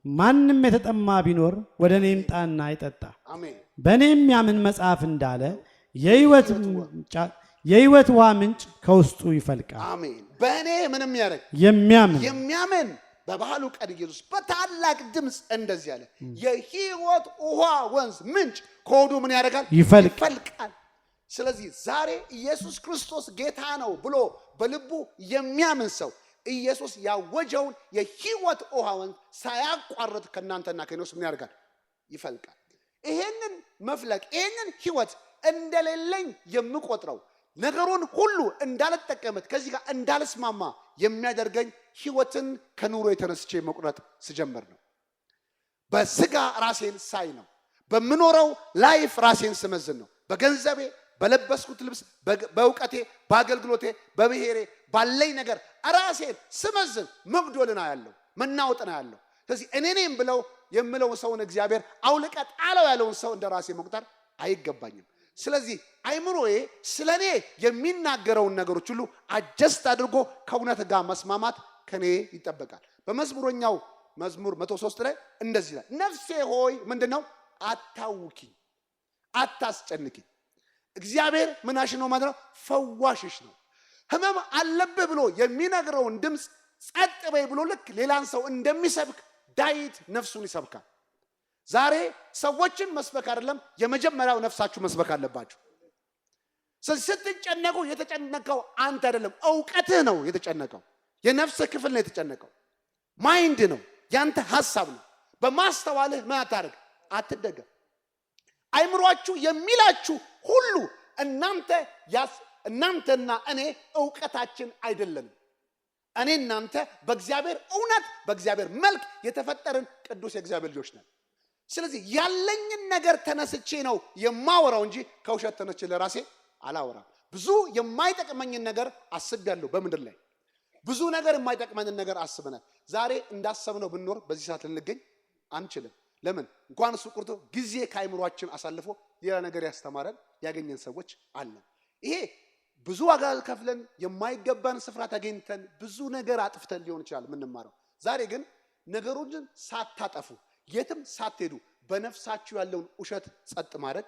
ማንም የተጠማ ቢኖር ወደ እኔ ይምጣና ይጠጣ። በእኔ የሚያምን መጽሐፍ እንዳለ የሕይወት ውሃ ምንጭ ከውስጡ ይፈልቃል። አሜን። በእኔ ምንም ያደርግ የሚያምን በበዓሉ ቀን ኢየሱስ በታላቅ ድምፅ እንደዚህ አለ፣ የሕይወት ውሃ ወንዝ ምንጭ ከሆዱ ምን ያደርጋል? ይፈልቃል። ስለዚህ ዛሬ ኢየሱስ ክርስቶስ ጌታ ነው ብሎ በልቡ የሚያምን ሰው ኢየሱስ ያወጀውን የሕይወት ውሃውን ሳያቋርጥ ከናንተና ከኔ ውስጥ ምን ያደርጋል? ይፈልቃል። ይሄንን መፍለቅ ይሄንን ሕይወት እንደሌለኝ የምቆጥረው ነገሩን ሁሉ እንዳልጠቀመት ከዚህ ጋር እንዳልስማማ የሚያደርገኝ ሕይወትን ከኑሮ የተነስቼ መቁረጥ ስጀምር ነው። በስጋ ራሴን ሳይ ነው። በምኖረው ላይፍ ራሴን ስመዝን ነው። በገንዘቤ፣ በለበስኩት ልብስ፣ በእውቀቴ፣ በአገልግሎቴ፣ በብሔሬ ባለኝ ነገር ራሴን ስመዝን መግዶልና ያለው መናወጥና ያለው። ስለዚህ እኔ ነኝ ብለው የምለው ሰውን እግዚአብሔር አውልቀ ጣለው ያለውን ሰው እንደ ራሴ መቁጠር አይገባኝም። ስለዚህ አይምሮዬ ስለኔ የሚናገረውን ነገሮች ሁሉ አጀስት አድርጎ ከእውነት ጋር መስማማት ከኔ ይጠበቃል። በመዝሙረኛው መዝሙር 103 ላይ እንደዚህ ይላል፣ ነፍሴ ሆይ ምንድነው? አታውኪኝ፣ አታስጨንቂኝ። እግዚአብሔር ምናሽ ነው ማለት ነው? ፈዋሽሽ ነው። ህመም አለብህ ብሎ የሚነግረውን ድምፅ ጸጥ በይ ብሎ ልክ ሌላን ሰው እንደሚሰብክ ዳዊት ነፍሱን ይሰብካል። ዛሬ ሰዎችን መስበክ አይደለም፣ የመጀመሪያው ነፍሳችሁ መስበክ አለባችሁ። ስትጨነቁ የተጨነቀው አንተ አይደለም፣ ዕውቀትህ ነው የተጨነቀው። የነፍስ ክፍል ነው የተጨነቀው። ማይንድ ነው፣ ያንተ ሐሳብ ነው። በማስተዋልህ ምን አታርግ? አትደገፍ። አይምሮአችሁ የሚላችሁ ሁሉ እናንተና እኔ ዕውቀታችን አይደለም። እኔ እናንተ በእግዚአብሔር እውነት በእግዚአብሔር መልክ የተፈጠርን ቅዱስ የእግዚአብሔር ልጆች ነን። ስለዚህ ያለኝን ነገር ተነስቼ ነው የማወራው እንጂ ከውሸት ተነስቼ ለራሴ አላወራም። ብዙ የማይጠቅመኝን ነገር አስቤያለሁ በምድር ላይ ብዙ ነገር የማይጠቅመንን ነገር አስበናል። ዛሬ እንዳሰብነው ብንኖር በዚህ ሰዓት ልንገኝ አንችልም። ለምን? እንኳን እሱ ቁርቶ ጊዜ ከአይምሮአችን አሳልፎ ሌላ ነገር ያስተማረን ያገኘን ሰዎች አለን። ይሄ ብዙ ዋጋ ከፍለን የማይገባን ስፍራ ተገኝተን ብዙ ነገር አጥፍተን ሊሆን ይችላል የምንማረው። ዛሬ ግን ነገሮችን ሳታጠፉ የትም ሳትሄዱ በነፍሳችሁ ያለውን ውሸት ጸጥ ማድረግ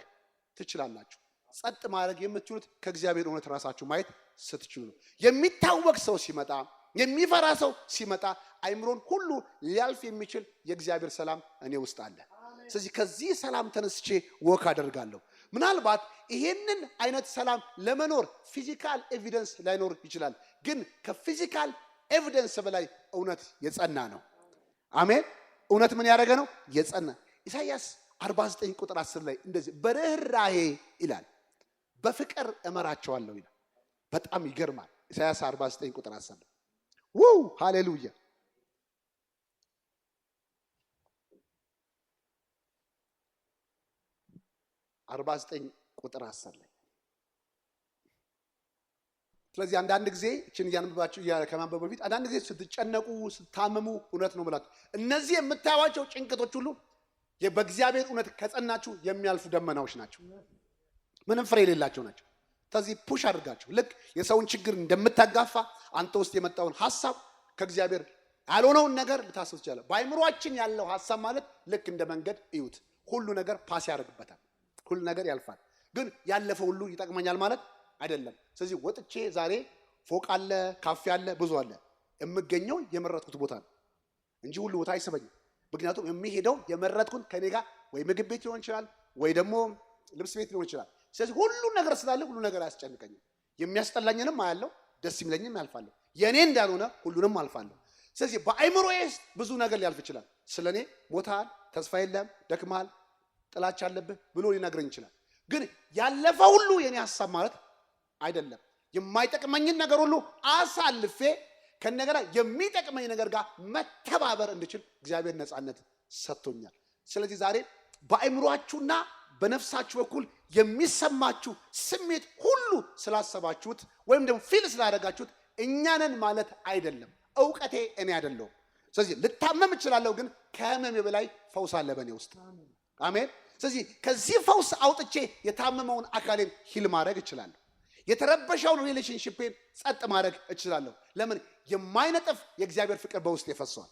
ትችላላችሁ። ጸጥ ማድረግ የምትችሉት ከእግዚአብሔር እውነት ራሳችሁ ማየት ስትችሉ ነው። የሚታወቅ ሰው ሲመጣ፣ የሚፈራ ሰው ሲመጣ አይምሮን ሁሉ ሊያልፍ የሚችል የእግዚአብሔር ሰላም እኔ ውስጥ አለ። ስለዚህ ከዚህ ሰላም ተነስቼ ወክ አደርጋለሁ። ምናልባት ይሄንን አይነት ሰላም ለመኖር ፊዚካል ኤቪደንስ ላይኖር ይችላል፣ ግን ከፊዚካል ኤቪደንስ በላይ እውነት የጸና ነው። አሜን። እውነት ምን ያደረገ ነው? የጸና። ኢሳይያስ 49 ቁጥር 10 ላይ እንደዚህ በርህራሄ ይላል በፍቅር እመራቸዋለሁ ይላል። በጣም ይገርማል። ኢሳይያስ 49 ቁጥር 10 ሃሌሉያ። 49 ቁጥር 10 ላይ ስለዚህ አንዳንድ ጊዜ እችን እያነበባችሁ ከማንበብ በፊት አንዳንድ ጊዜ ስትጨነቁ ስታመሙ እውነት ነው ብላችሁ እነዚህ የምታዩዋቸው ጭንቀቶች ሁሉ በእግዚአብሔር እውነት ከጸናችሁ የሚያልፉ ደመናዎች ናቸው። ምንም ፍሬ የሌላቸው ናቸው። ስለዚህ ፑሽ አድርጋችሁ ልክ የሰውን ችግር እንደምታጋፋ አንተ ውስጥ የመጣውን ሐሳብ ከእግዚአብሔር ያልሆነውን ነገር ልታስብ ትችላለህ። በአይምሮአችን ያለው ሐሳብ ማለት ልክ እንደ መንገድ እዩት። ሁሉ ነገር ፓስ ያደርግበታል። ሁሉ ነገር ያልፋል። ግን ያለፈው ሁሉ ይጠቅመኛል ማለት አይደለም። ስለዚህ ወጥቼ ዛሬ ፎቅ አለ፣ ካፌ አለ፣ ብዙ አለ። የምገኘው የመረጥኩት ቦታ ነው እንጂ ሁሉ ቦታ አይስበኝም። ምክንያቱም የሚሄደው የመረጥኩት ከኔ ጋር ወይ ምግብ ቤት ሊሆን ይችላል ወይ ደግሞ ልብስ ቤት ሊሆን ይችላል። ስለዚህ ሁሉ ነገር ስላለ ሁሉ ነገር አያስጨንቀኝም። የሚያስጠላኝንም አያለሁ፣ ደስ የሚለኝም ያልፋለሁ። የኔ እንዳልሆነ ሁሉንም አልፋለሁ። ስለዚህ በአይምሮዬ ብዙ ነገር ሊያልፍ ይችላል። ስለኔ ሞታል፣ ተስፋ የለም፣ ደክማል፣ ጥላቻ አለብህ ብሎ ሊነግረኝ ይችላል። ግን ያለፈ ሁሉ የኔ ሐሳብ ማለት አይደለም። የማይጠቅመኝን ነገር ሁሉ አሳልፌ ከነገራ የሚጠቅመኝ ነገር ጋር መተባበር እንድችል እግዚአብሔር ነፃነት ሰጥቶኛል። ስለዚህ ዛሬ በአይምሮአችሁና በነፍሳችሁ በኩል የሚሰማችሁ ስሜት ሁሉ ስላሰባችሁት ወይም ደግሞ ፊል ስላደረጋችሁት እኛንን ማለት አይደለም። ዕውቀቴ እኔ አይደለሁም። ስለዚህ ልታመም እችላለሁ፣ ግን ከህመሜ በላይ ፈውስ አለ በእኔ ውስጥ። አሜን። ስለዚህ ከዚህ ፈውስ አውጥቼ የታመመውን አካሌን ሂል ማድረግ እችላለሁ። የተረበሸውን ሪሌሽንሺፕን ጸጥ ማድረግ እችላለሁ። ለምን? የማይነጥፍ የእግዚአብሔር ፍቅር በውስጥ ይፈሷል።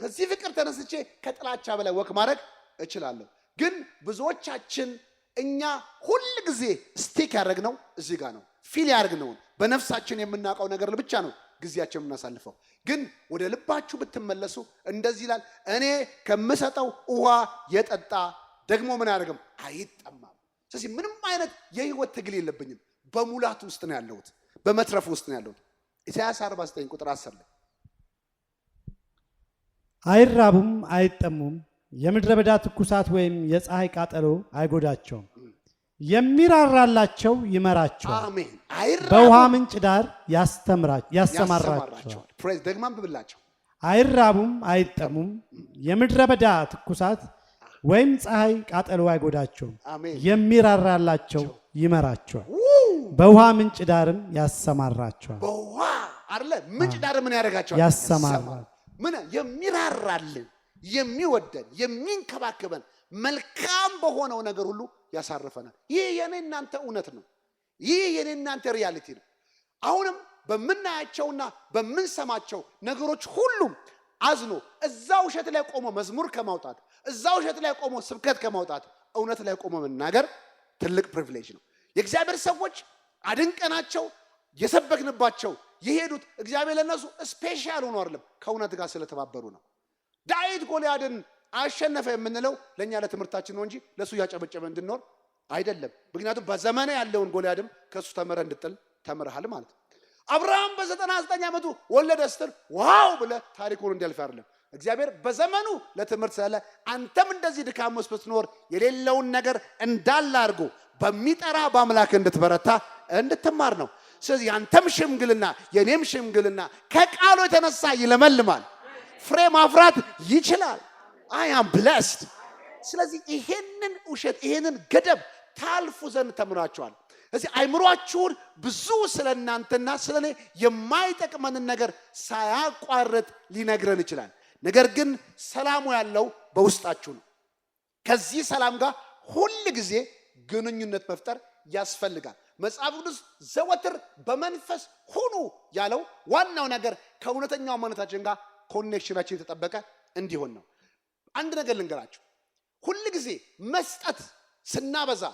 ከዚህ ፍቅር ተነስቼ ከጥላቻ በላይ ወክ ማድረግ እችላለሁ። ግን ብዙዎቻችን እኛ ሁል ጊዜ ስቲክ ያደረግነው እዚህ ጋር ነው። ፊል ያደርግነውን በነፍሳችን የምናውቀው ነገር ብቻ ነው ጊዜያችን የምናሳልፈው። ግን ወደ ልባችሁ ብትመለሱ እንደዚህ ይላል፣ እኔ ከምሰጠው ውሃ የጠጣ ደግሞ ምን አያደርግም? አይጠማም። ስለዚህ ምንም አይነት የህይወት ትግል የለብኝም። በሙላት ውስጥ ነው ያለሁት፣ በመትረፍ ውስጥ ነው ያለሁት። ኢሳይያስ 49 ቁጥር 10 ላይ አይራቡም አይጠሙም፣ የምድረ በዳ ትኩሳት ወይም የፀሐይ ቃጠሎ አይጎዳቸውም። የሚራራላቸው ይመራቸዋል፣ አሜን። በውሃ ምንጭ ዳር ያሰማራቸዋል። ፕሬዝ ደግማም ብላቸው። አይራቡም አይጠሙም፣ የምድረ በዳ ትኩሳት ወይም ፀሐይ ቃጠሎ አይጎዳቸውም። የሚራራላቸው ይመራቸዋል፣ በውሃ ምንጭ ዳርም ያሰማራቸዋል። በውሃ አይደለ ምንጭ ዳር ምን ያደርጋቸዋል? ያሰማራል። ምን የሚራራልን የሚወደን የሚንከባከበን መልካም በሆነው ነገር ሁሉ ያሳርፈናል። ይህ የኔ እናንተ እውነት ነው። ይህ የኔ እናንተ ሪያሊቲ ነው። አሁንም በምናያቸውና በምንሰማቸው ነገሮች ሁሉ አዝኖ እዛው ውሸት ላይ ቆሞ መዝሙር ከማውጣት እዛው ውሸት ላይ ቆሞ ስብከት ከማውጣት እውነት ላይ ቆሞ መናገር ትልቅ ፕሪቪሌጅ ነው። የእግዚአብሔር ሰዎች አድንቀናቸው የሰበክንባቸው የሄዱት እግዚአብሔር ለነሱ ስፔሻል ሆኖ አይደለም፣ ከእውነት ጋር ስለተባበሩ ነው። ዳዊት ጎልያድን አሸነፈ የምንለው ለኛ ለትምህርታችን ነው እንጂ ለሱ ያጨበጨበ እንድንኖር አይደለም። ምክንያቱም በዘመነ ያለውን ጎልያድም ከሱ ተመረ እንድጥል ተምረሃል ማለት ነው። አብርሃም በ99 ዓመቱ ወለደ ስትል ዋው ብለ ታሪኩን እንዲያልፍ አይደለም። እግዚአብሔር በዘመኑ ለትምህርት ስላለ አንተም እንደዚህ ድካም ውስጥ ብትኖር የሌለውን ነገር እንዳለ አድርጎ በሚጠራ በአምላክ እንድትበረታ እንድትማር ነው። ስለዚህ አንተም ሽምግልና የኔም ሽምግልና ከቃሉ የተነሳ ይለመልማል፣ ፍሬ ማፍራት ይችላል። አይ አም ብለስድ። ስለዚህ ይሄንን ውሸት ይሄንን ገደብ ታልፉ ዘንድ ተምራችኋል። ስለዚህ አይምሯችሁን ብዙ ስለናንተና ስለኔ የማይጠቅመንን ነገር ሳያቋርጥ ሊነግረን ይችላል። ነገር ግን ሰላሙ ያለው በውስጣችሁ ነው። ከዚህ ሰላም ጋር ሁል ጊዜ ግንኙነት መፍጠር ያስፈልጋል። መጽሐፍ ቅዱስ ዘወትር በመንፈስ ሁኑ ያለው ዋናው ነገር ከእውነተኛው ማንነታችን ጋር ኮኔክሽናችን የተጠበቀ እንዲሆን ነው። አንድ ነገር ልንገራችሁ፣ ሁል ጊዜ መስጠት ስናበዛ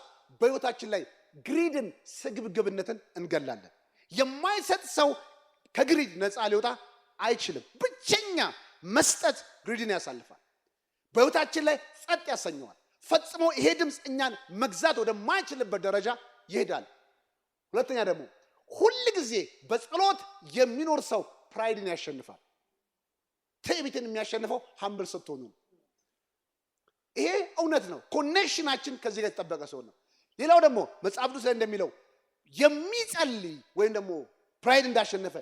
በህይወታችን ላይ ግሪድን ስግብግብነትን እንገላለን። የማይሰጥ ሰው ከግሪድ ነፃ ሊወጣ አይችልም። ብቸኛ መስጠት ግሪድን ያሳልፋል፣ በህይወታችን ላይ ጸጥ ያሰኘዋል። ፈጽሞ ይሄ ድምፅ እኛን መግዛት ወደማይችልበት ደረጃ ይሄዳል። ሁለተኛ ደግሞ ሁል ጊዜ በጸሎት የሚኖር ሰው ፕራይድን ያሸንፋል። ትዕቢትን የሚያሸንፈው ሀምብል ስትሆኑ ነው። ይሄ እውነት ነው። ኮኔክሽናችን ከዚህ ጋር የተጠበቀ ሰው ነው። ሌላው ደግሞ መጽሐፍ ቅዱስ ላይ እንደሚለው የሚጸልይ ወይም ደግሞ ፕራይድ እንዳሸነፈ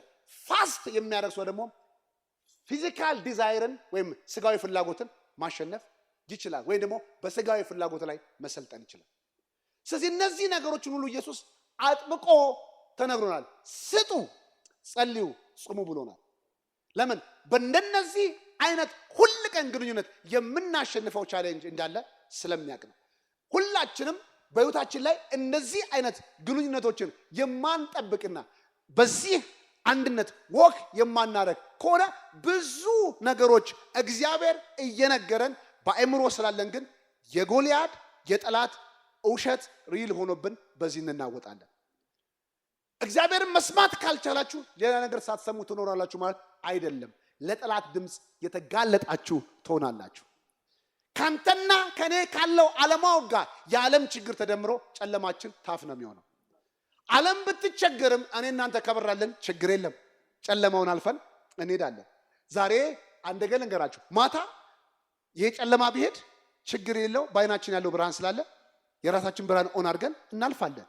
ፋስት የሚያደርግ ሰው ደግሞ ፊዚካል ዲዛይርን ወይም ስጋዊ ፍላጎትን ማሸነፍ ይችላል፣ ወይም ደግሞ በስጋዊ ፍላጎት ላይ መሰልጠን ይችላል። ስለዚህ እነዚህ ነገሮችን ሁሉ ኢየሱስ አጥብቆ ተነግሮናል። ስጡ፣ ጸልዩ፣ ጹሙ ብሎናል። ለምን? በእንደነዚህ አይነት ሁል ቀን ግንኙነት የምናሸንፈው ቻሌንጅ እንዳለ ስለሚያውቅ ነው። ሁላችንም በህይወታችን ላይ እነዚህ አይነት ግንኙነቶችን የማንጠብቅና በዚህ አንድነት ወክ የማናረግ ከሆነ ብዙ ነገሮች እግዚአብሔር እየነገረን በአእምሮ ስላለን ግን የጎልያድ የጠላት ውሸት ሪል ሆኖብን በዚህ እንናወጣለን። እግዚአብሔርን መስማት ካልቻላችሁ ሌላ ነገር ሳትሰሙ ትኖራላችሁ ማለት አይደለም። ለጠላት ድምፅ የተጋለጣችሁ ትሆናላችሁ። ካንተና ከኔ ካለው ዓለማው ጋር የዓለም ችግር ተደምሮ ጨለማችን ታፍ ነው የሚሆነው። ዓለም ብትቸገርም እኔ እናንተ ከበራለን ችግር የለም፣ ጨለማውን አልፈን እንሄዳለን። ዛሬ አንድ ነገር ልንገራችሁ፣ ማታ ይሄ ጨለማ ቢሄድ ችግር የለው፣ በአይናችን ያለው ብርሃን ስላለ የራሳችን ብርሃን ኦን አድርገን እናልፋለን።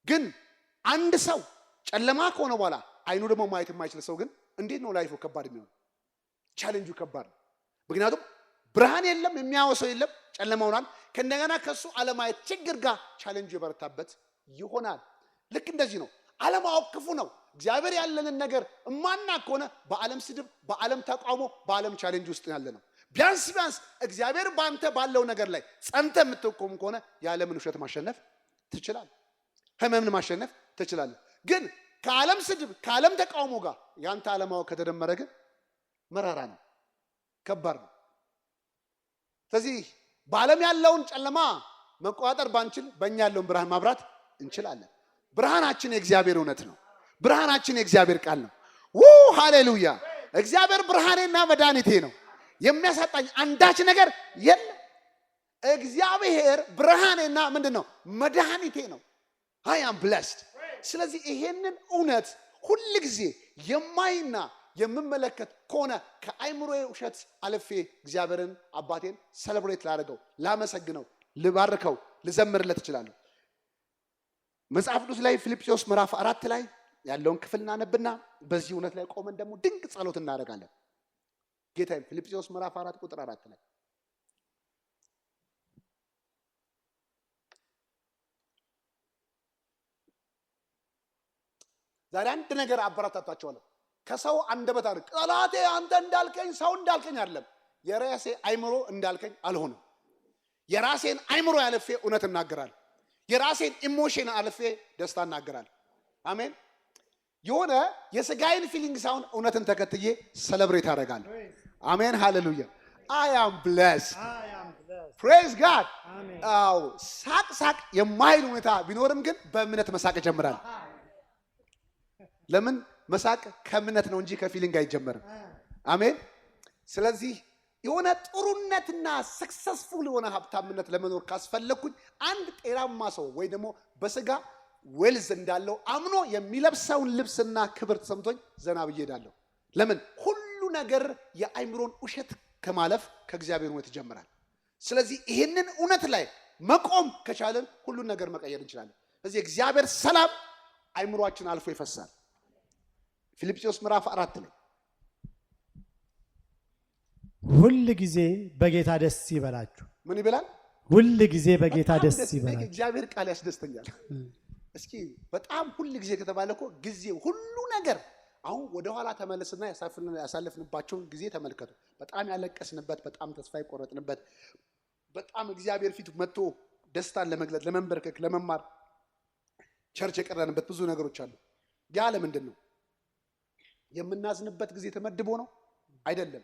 ግን አንድ ሰው ጨለማ ከሆነ በኋላ አይኑ ደግሞ ማየት የማይችል ሰው ግን እንዴት ነው ላይፉ ከባድ የሚሆነው? ቻሌንጁ ከባድ ነው። ምክንያቱም ብርሃን የለም፣ የሚያወሰው የለም፣ ጨለማውናል። ከእንደገና ከሱ አለማየት ችግር ጋር ቻሌንጁ የበረታበት ይሆናል። ልክ እንደዚህ ነው። አለማወቅ ክፉ ነው። እግዚአብሔር ያለንን ነገር እማና ከሆነ በዓለም ስድብ፣ በዓለም ተቃውሞ፣ በዓለም ቻሌንጅ ውስጥ ያለ ነው። ቢያንስ እግዚአብሔር ባንተ ባለው ነገር ላይ ጸንተ የምትቆም ከሆነ የዓለምን ውሸት ማሸነፍ ትችላለህ። ህመምን ማሸነፍ ትችላለህ። ግን ከዓለም ስድብ ከዓለም ተቃውሞ ጋር ያንተ አለማወቅ ከተደመረ ግን መራራ ነው፣ ከባድ ነው። ስለዚህ በዓለም ያለውን ጨለማ መቆጣጠር ባንችል በእኛ ያለውን ብርሃን ማብራት እንችላለን። ብርሃናችን የእግዚአብሔር እውነት ነው። ብርሃናችን የእግዚአብሔር ቃል ነው። ሃሌሉያ! እግዚአብሔር ብርሃኔና መድኃኒቴ ነው፣ የሚያሳጣኝ አንዳች ነገር የለም። እግዚአብሔር ብርሃኔና ምንድነው መድኃኒቴ ነው። I am blessed። ስለዚህ ይሄንን እውነት ሁሉ ጊዜ የማይና የምመለከት ከሆነ ከአይምሮዬ ውሸት አለፌ እግዚአብሔርን አባቴን ሰለብሬት ላደርገው፣ ላመሰግነው፣ ልባርከው፣ ልዘምርለት እችላለሁ። መጽሐፍ ቅዱስ ላይ ፊልጵስዩስ ምዕራፍ 4 ላይ ያለውን ክፍል እናነብና በዚህ እውነት ላይ ቆመን ደግሞ ድንቅ ጸሎት እናደርጋለን። ጌታዬ ፊልጵስዩስ ምዕራፍ 4 ቁጥር 4 ላይ ዛሬ አንድ ነገር አበረታታቸዋለሁ። ከሰው አንደበት አይደል ጠላቴ አንተ እንዳልከኝ ሰው እንዳልከኝ አይደለም፣ የራሴ አይምሮ እንዳልከኝ አልሆነም። የራሴን አይምሮ ያለፈ እውነት እናገራለሁ። የራሴን ኢሞሽን አለፈ ደስታ እናገራለሁ። አሜን። የሆነ የስጋይን ፊሊንግ ሳይሆን እውነትን ተከትዬ ሰለብሬት አደርጋለሁ። አሜን ሃሌሉያ። I am blessed. Praise God. አዎ ሳቅ የማይል ሁኔታ ቢኖርም ግን በእምነት መሳቅ ጀምራለሁ። ለምን መሳቅ ከእምነት ነው እንጂ ከፊሊንግ አይጀመርም። አሜን። ስለዚህ የሆነ ጥሩነትና ሰክሰስፉል የሆነ ሀብታምነት ለመኖር ካስፈለኩኝ አንድ ጤናማ ሰው ወይ ደግሞ በስጋ ዌልዝ እንዳለው አምኖ የሚለብሰውን ልብስና ክብር ተሰምቶኝ ዘና ብዬ ሄዳለሁ። ለምን ሁሉ ነገር የአይምሮን ውሸት ከማለፍ ከእግዚአብሔር እውነት ይጀምራል። ስለዚህ ይህንን እውነት ላይ መቆም ከቻለን ሁሉን ነገር መቀየር እንችላለን። ስለዚህ እግዚአብሔር ሰላም አይምሮአችን አልፎ ይፈሳል። ፊልጵስዩስ ምዕራፍ 4 ላይ ሁል ጊዜ በጌታ ደስ ይበላችሁ። ምን ይበላል? ሁል ጊዜ በጌታ ደስ ይበላችሁ። እግዚአብሔር ቃል ያስደስተኛል። እስኪ በጣም ሁል ጊዜ ከተባለ እኮ ጊዜ ሁሉ ነገር አሁን ወደ ኋላ ተመለስና ያሳለፍንባቸውን ጊዜ ተመልከቱ። በጣም ያለቀስንበት፣ በጣም ተስፋ የቆረጥንበት፣ በጣም እግዚአብሔር ፊት መጥቶ ደስታን ለመግለጥ ለመንበርከክ፣ ለመማር ቸርች የቀረንበት ብዙ ነገሮች አሉ። ያ ለምንድን ነው? የምናዝንበት ጊዜ ተመድቦ ነው አይደለም።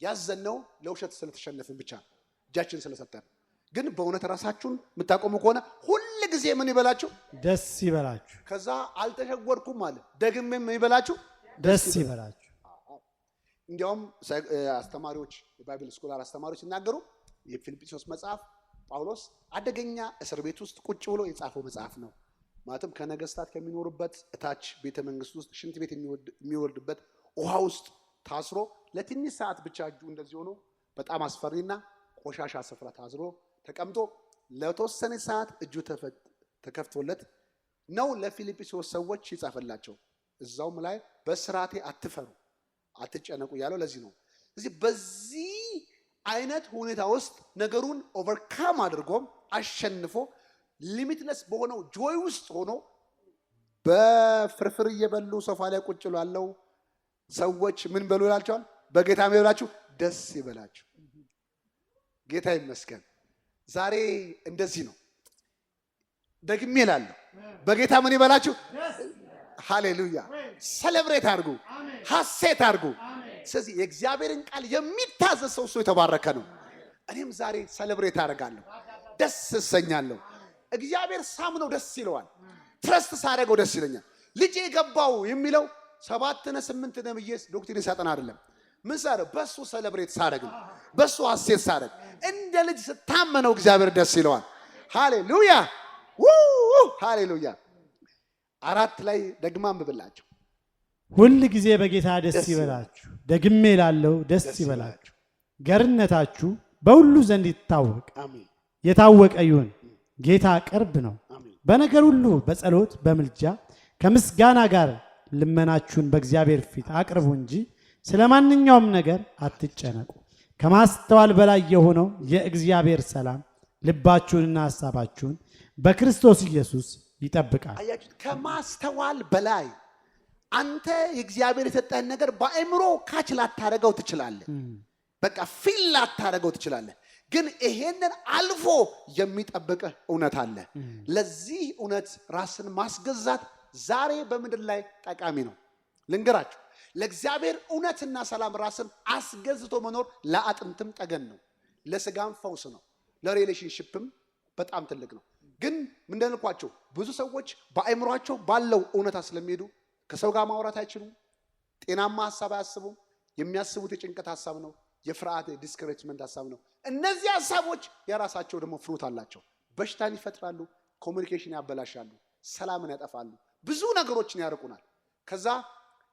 ያዘነው ለውሸት ስለተሸነፍን ብቻ እጃችን ስለሰጠን። ግን በእውነት ራሳችሁን የምታቆሙ ከሆነ ሁል ጊዜ ምን ይበላችሁ? ደስ ይበላችሁ። ከዛ አልተሸወድኩም አለ ደግሜ ምን ይበላችሁ? ደስ ይበላችሁ። እንዲያውም አስተማሪዎች የባይብል ስኮላር አስተማሪዎች ሲናገሩ የፊልጵስዩስ መጽሐፍ ጳውሎስ አደገኛ እስር ቤት ውስጥ ቁጭ ብሎ የጻፈው መጽሐፍ ነው። ማለትም ከነገስታት ከሚኖርበት እታች ቤተ መንግስት ውስጥ ሽንት ቤት የሚወርድበት ውሃ ውስጥ ታስሮ ለትንሽ ሰዓት ብቻ እጁ እንደዚህ ሆኖ በጣም አስፈሪና ቆሻሻ ስፍራ ታስሮ ተቀምጦ ለተወሰነ ሰዓት እጁ ተከፍቶለት ነው ለፊልጵስዩስ ሰዎች ይጻፈላቸው። እዛውም ላይ በስራቴ አትፈሩ አትጨነቁ ያለው ለዚህ ነው። ስለዚህ በዚህ አይነት ሁኔታ ውስጥ ነገሩን ኦቨርካም አድርጎም አሸንፎ ሊሚትለስ በሆነው ጆይ ውስጥ ሆኖ በፍርፍር እየበሉ ሶፋ ላይ ቁጭ ያለው ሰዎች ምን በሉ ይላቸዋል? በጌታ ይበላችሁ ደስ ይበላችሁ። ጌታ ይመስገን። ዛሬ እንደዚህ ነው። ደግሜ እላለሁ በጌታ ምን ይበላችሁ? ሃሌሉያ። ሰለብሬት አድርጉ፣ ሐሴት አድርጉ። ስለዚህ የእግዚአብሔርን ቃል የሚታዘዝ ሰው እሱ የተባረከ ነው። እኔም ዛሬ ሰለብሬት አደርጋለሁ፣ ደስ እሰኛለሁ። እግዚአብሔር ሳምነው ደስ ይለዋል። ትረስት ሳደርገው ደስ ይለኛል። ልጄ ገባው የሚለው 7 8 ነብዬ ዶክትሪን ሳጠና አይደለም። ምን ሳደርግ በሱ ሰለብሬት ሳደርግ ነው። በሱ ሐሴት ሳደርግ እንደ ልጅ ስታመነው እግዚአብሔር ደስ ይለዋል። ሃሌሉያ ሃሌሉያ። 4 ላይ ደግማ አንብብላችሁ። ሁል ጊዜ በጌታ ደስ ይበላችሁ። ደግሜ እላለሁ ደስ ይበላችሁ። ገርነታችሁ በሁሉ ዘንድ ይታወቅ። አሜን። የታወቀ ይሁን። ጌታ ቅርብ ነው። በነገር ሁሉ በጸሎት በምልጃ ከምስጋና ጋር ልመናችሁን በእግዚአብሔር ፊት አቅርቡ እንጂ ስለማንኛውም ነገር አትጨነቁ። ከማስተዋል በላይ የሆነው የእግዚአብሔር ሰላም ልባችሁንና ሐሳባችሁን በክርስቶስ ኢየሱስ ይጠብቃል። አያችሁ፣ ከማስተዋል በላይ አንተ የእግዚአብሔር የሰጠህን ነገር በአእምሮ ካች ላታረገው ትችላለህ። በቃ ፊል ላታረገው ትችላለህ። ግን ይሄንን አልፎ የሚጠብቅህ እውነት አለ። ለዚህ እውነት ራስን ማስገዛት ዛሬ በምድር ላይ ጠቃሚ ነው። ልንገራችሁ፣ ለእግዚአብሔር እውነትና ሰላም ራስን አስገዝቶ መኖር ለአጥንትም ጠገን ነው፣ ለስጋም ፈውስ ነው፣ ለሪሌሽንሺፕም በጣም ትልቅ ነው። ግን ምንድነው ብዙ ሰዎች በአእምሯቸው ባለው እውነታ ስለሚሄዱ ከሰው ጋር ማውራት አይችሉም። ጤናማ ሐሳብ አያስቡም። የሚያስቡት የጭንቀት ሐሳብ ነው። የፍርሃት ዲስከሬጅመንት ሐሳብ ነው። እነዚህ ሐሳቦች የራሳቸው ደግሞ ፍሩት አላቸው። በሽታን ይፈጥራሉ፣ ኮሙኒኬሽን ያበላሻሉ፣ ሰላምን ያጠፋሉ፣ ብዙ ነገሮችን ያርቁናል። ከዛ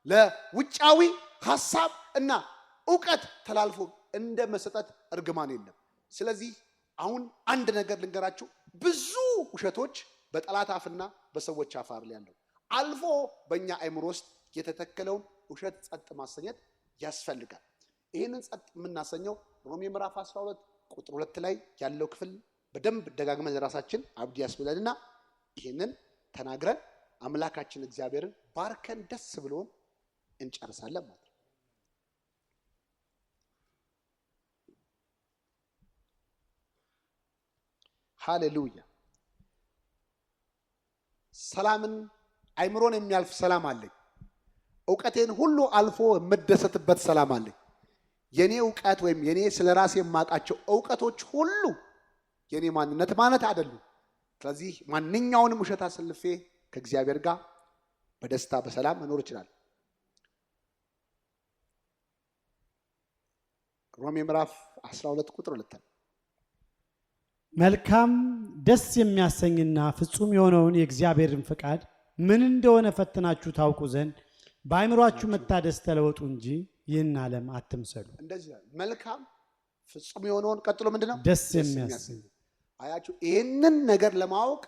ለውጫዊ ሐሳብ እና ዕውቀት ተላልፎ እንደ መሰጠት እርግማን የለም። ስለዚህ አሁን አንድ ነገር ልንገራችሁ፣ ብዙ ውሸቶች በጠላት አፍና በሰዎች አፍ ላይ ያለው አልፎ በእኛ አእምሮ ውስጥ የተተከለውን ውሸት ጸጥ ማሰኘት ያስፈልጋል። ይህንን ጸጥ የምናሰኘው ሮሜ ምዕራፍ 12 ቁጥር 2 ላይ ያለው ክፍል በደንብ ደጋግመን ራሳችን አብዲ ያስብለንና ይህንን ተናግረን አምላካችን እግዚአብሔርን ባርከን ደስ ብሎን እንጨርሳለን ማለት ነው። ሃሌሉያ። ሰላምን አይምሮን የሚያልፍ ሰላም አለኝ። ዕውቀቴን ሁሉ አልፎ የምደሰትበት ሰላም አለኝ። የኔ ዕውቀት ወይም የኔ ስለራሴ የማውቃቸው ዕውቀቶች ሁሉ የኔ ማንነት ማለት አይደሉም። ስለዚህ ማንኛውንም ውሸት አሰልፌ ከእግዚአብሔር ጋር በደስታ በሰላም መኖር ይችላል። ሮሜ ምዕራፍ 12 ቁጥር 2 መልካም ደስ የሚያሰኝና ፍጹም የሆነውን የእግዚአብሔርን ፈቃድ ምን እንደሆነ ፈትናችሁ ታውቁ ዘንድ በአእምሯችሁ መታደስ ተለወጡ እንጂ ይህን ዓለም አትምሰሉ። እንደዚህ መልካም ፍጹም የሆነውን ቀጥሎ ምንድነው? ደስ የሚያሰኝ። አያችሁ፣ ይህንን ነገር ለማወቅ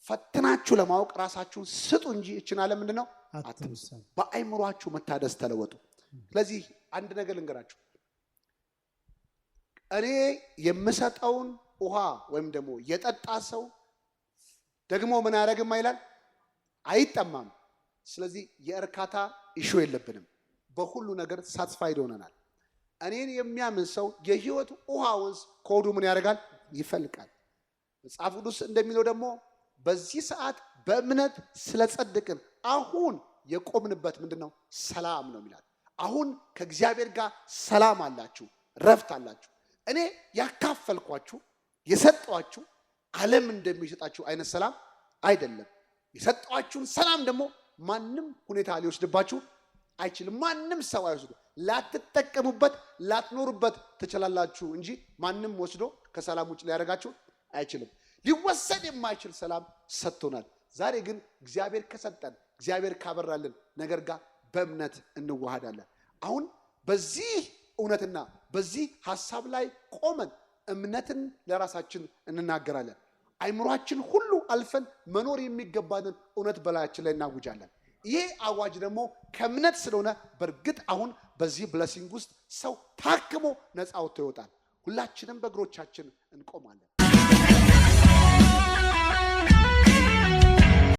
ፈትናችሁ ለማወቅ ራሳችሁን ስጡ እንጂ እችን ዓለም ምንድነው? አትምሰሉ። በአእምሯችሁ መታደስ ተለወጡ። ስለዚህ አንድ ነገር ልንገራችሁ፣ እኔ የምሰጠውን ውሃ ወይም ደግሞ የጠጣ ሰው ደግሞ ምን ያደርግም ይላል? አይጠማም። ስለዚህ የእርካታ ኢሹ የለብንም። በሁሉ ነገር ሳትስፋይድ ሆነናል። እኔን የሚያምን ሰው የህይወት ውሃ ወንዝ ከሆዱ ምን ያደርጋል? ይፈልቃል። መጽሐፍ ቅዱስ እንደሚለው ደግሞ በዚህ ሰዓት በእምነት ስለጸድቅን አሁን የቆምንበት ምንድነው? ሰላም ነው የሚላል። አሁን ከእግዚአብሔር ጋር ሰላም አላችሁ፣ ረፍት አላችሁ። እኔ ያካፈልኳችሁ የሰጧችሁ ዓለም እንደሚሰጣችሁ አይነት ሰላም አይደለም። የሰጧችሁን ሰላም ደግሞ ማንም ሁኔታ ሊወስድባችሁ አይችልም። ማንም ሰው አይወስዱ። ላትጠቀሙበት ላትኖሩበት ትችላላችሁ እንጂ ማንም ወስዶ ከሰላም ውጭ ሊያደርጋችሁ አይችልም። ሊወሰድ የማይችል ሰላም ሰጥቶናል። ዛሬ ግን እግዚአብሔር ከሰጠን እግዚአብሔር ካበራልን ነገር ጋር በእምነት እንዋሃዳለን። አሁን በዚህ እውነትና በዚህ ሐሳብ ላይ ቆመን እምነትን ለራሳችን እንናገራለን። አይምሯችን ሁሉ አልፈን መኖር የሚገባንን እውነት በላያችን ላይ እናውጃለን። ይሄ አዋጅ ደግሞ ከእምነት ስለሆነ በእርግጥ አሁን በዚህ ብለሲንግ ውስጥ ሰው ታክሞ ነፃ ወጥቶ ይወጣል። ሁላችንም በእግሮቻችን እንቆማለን።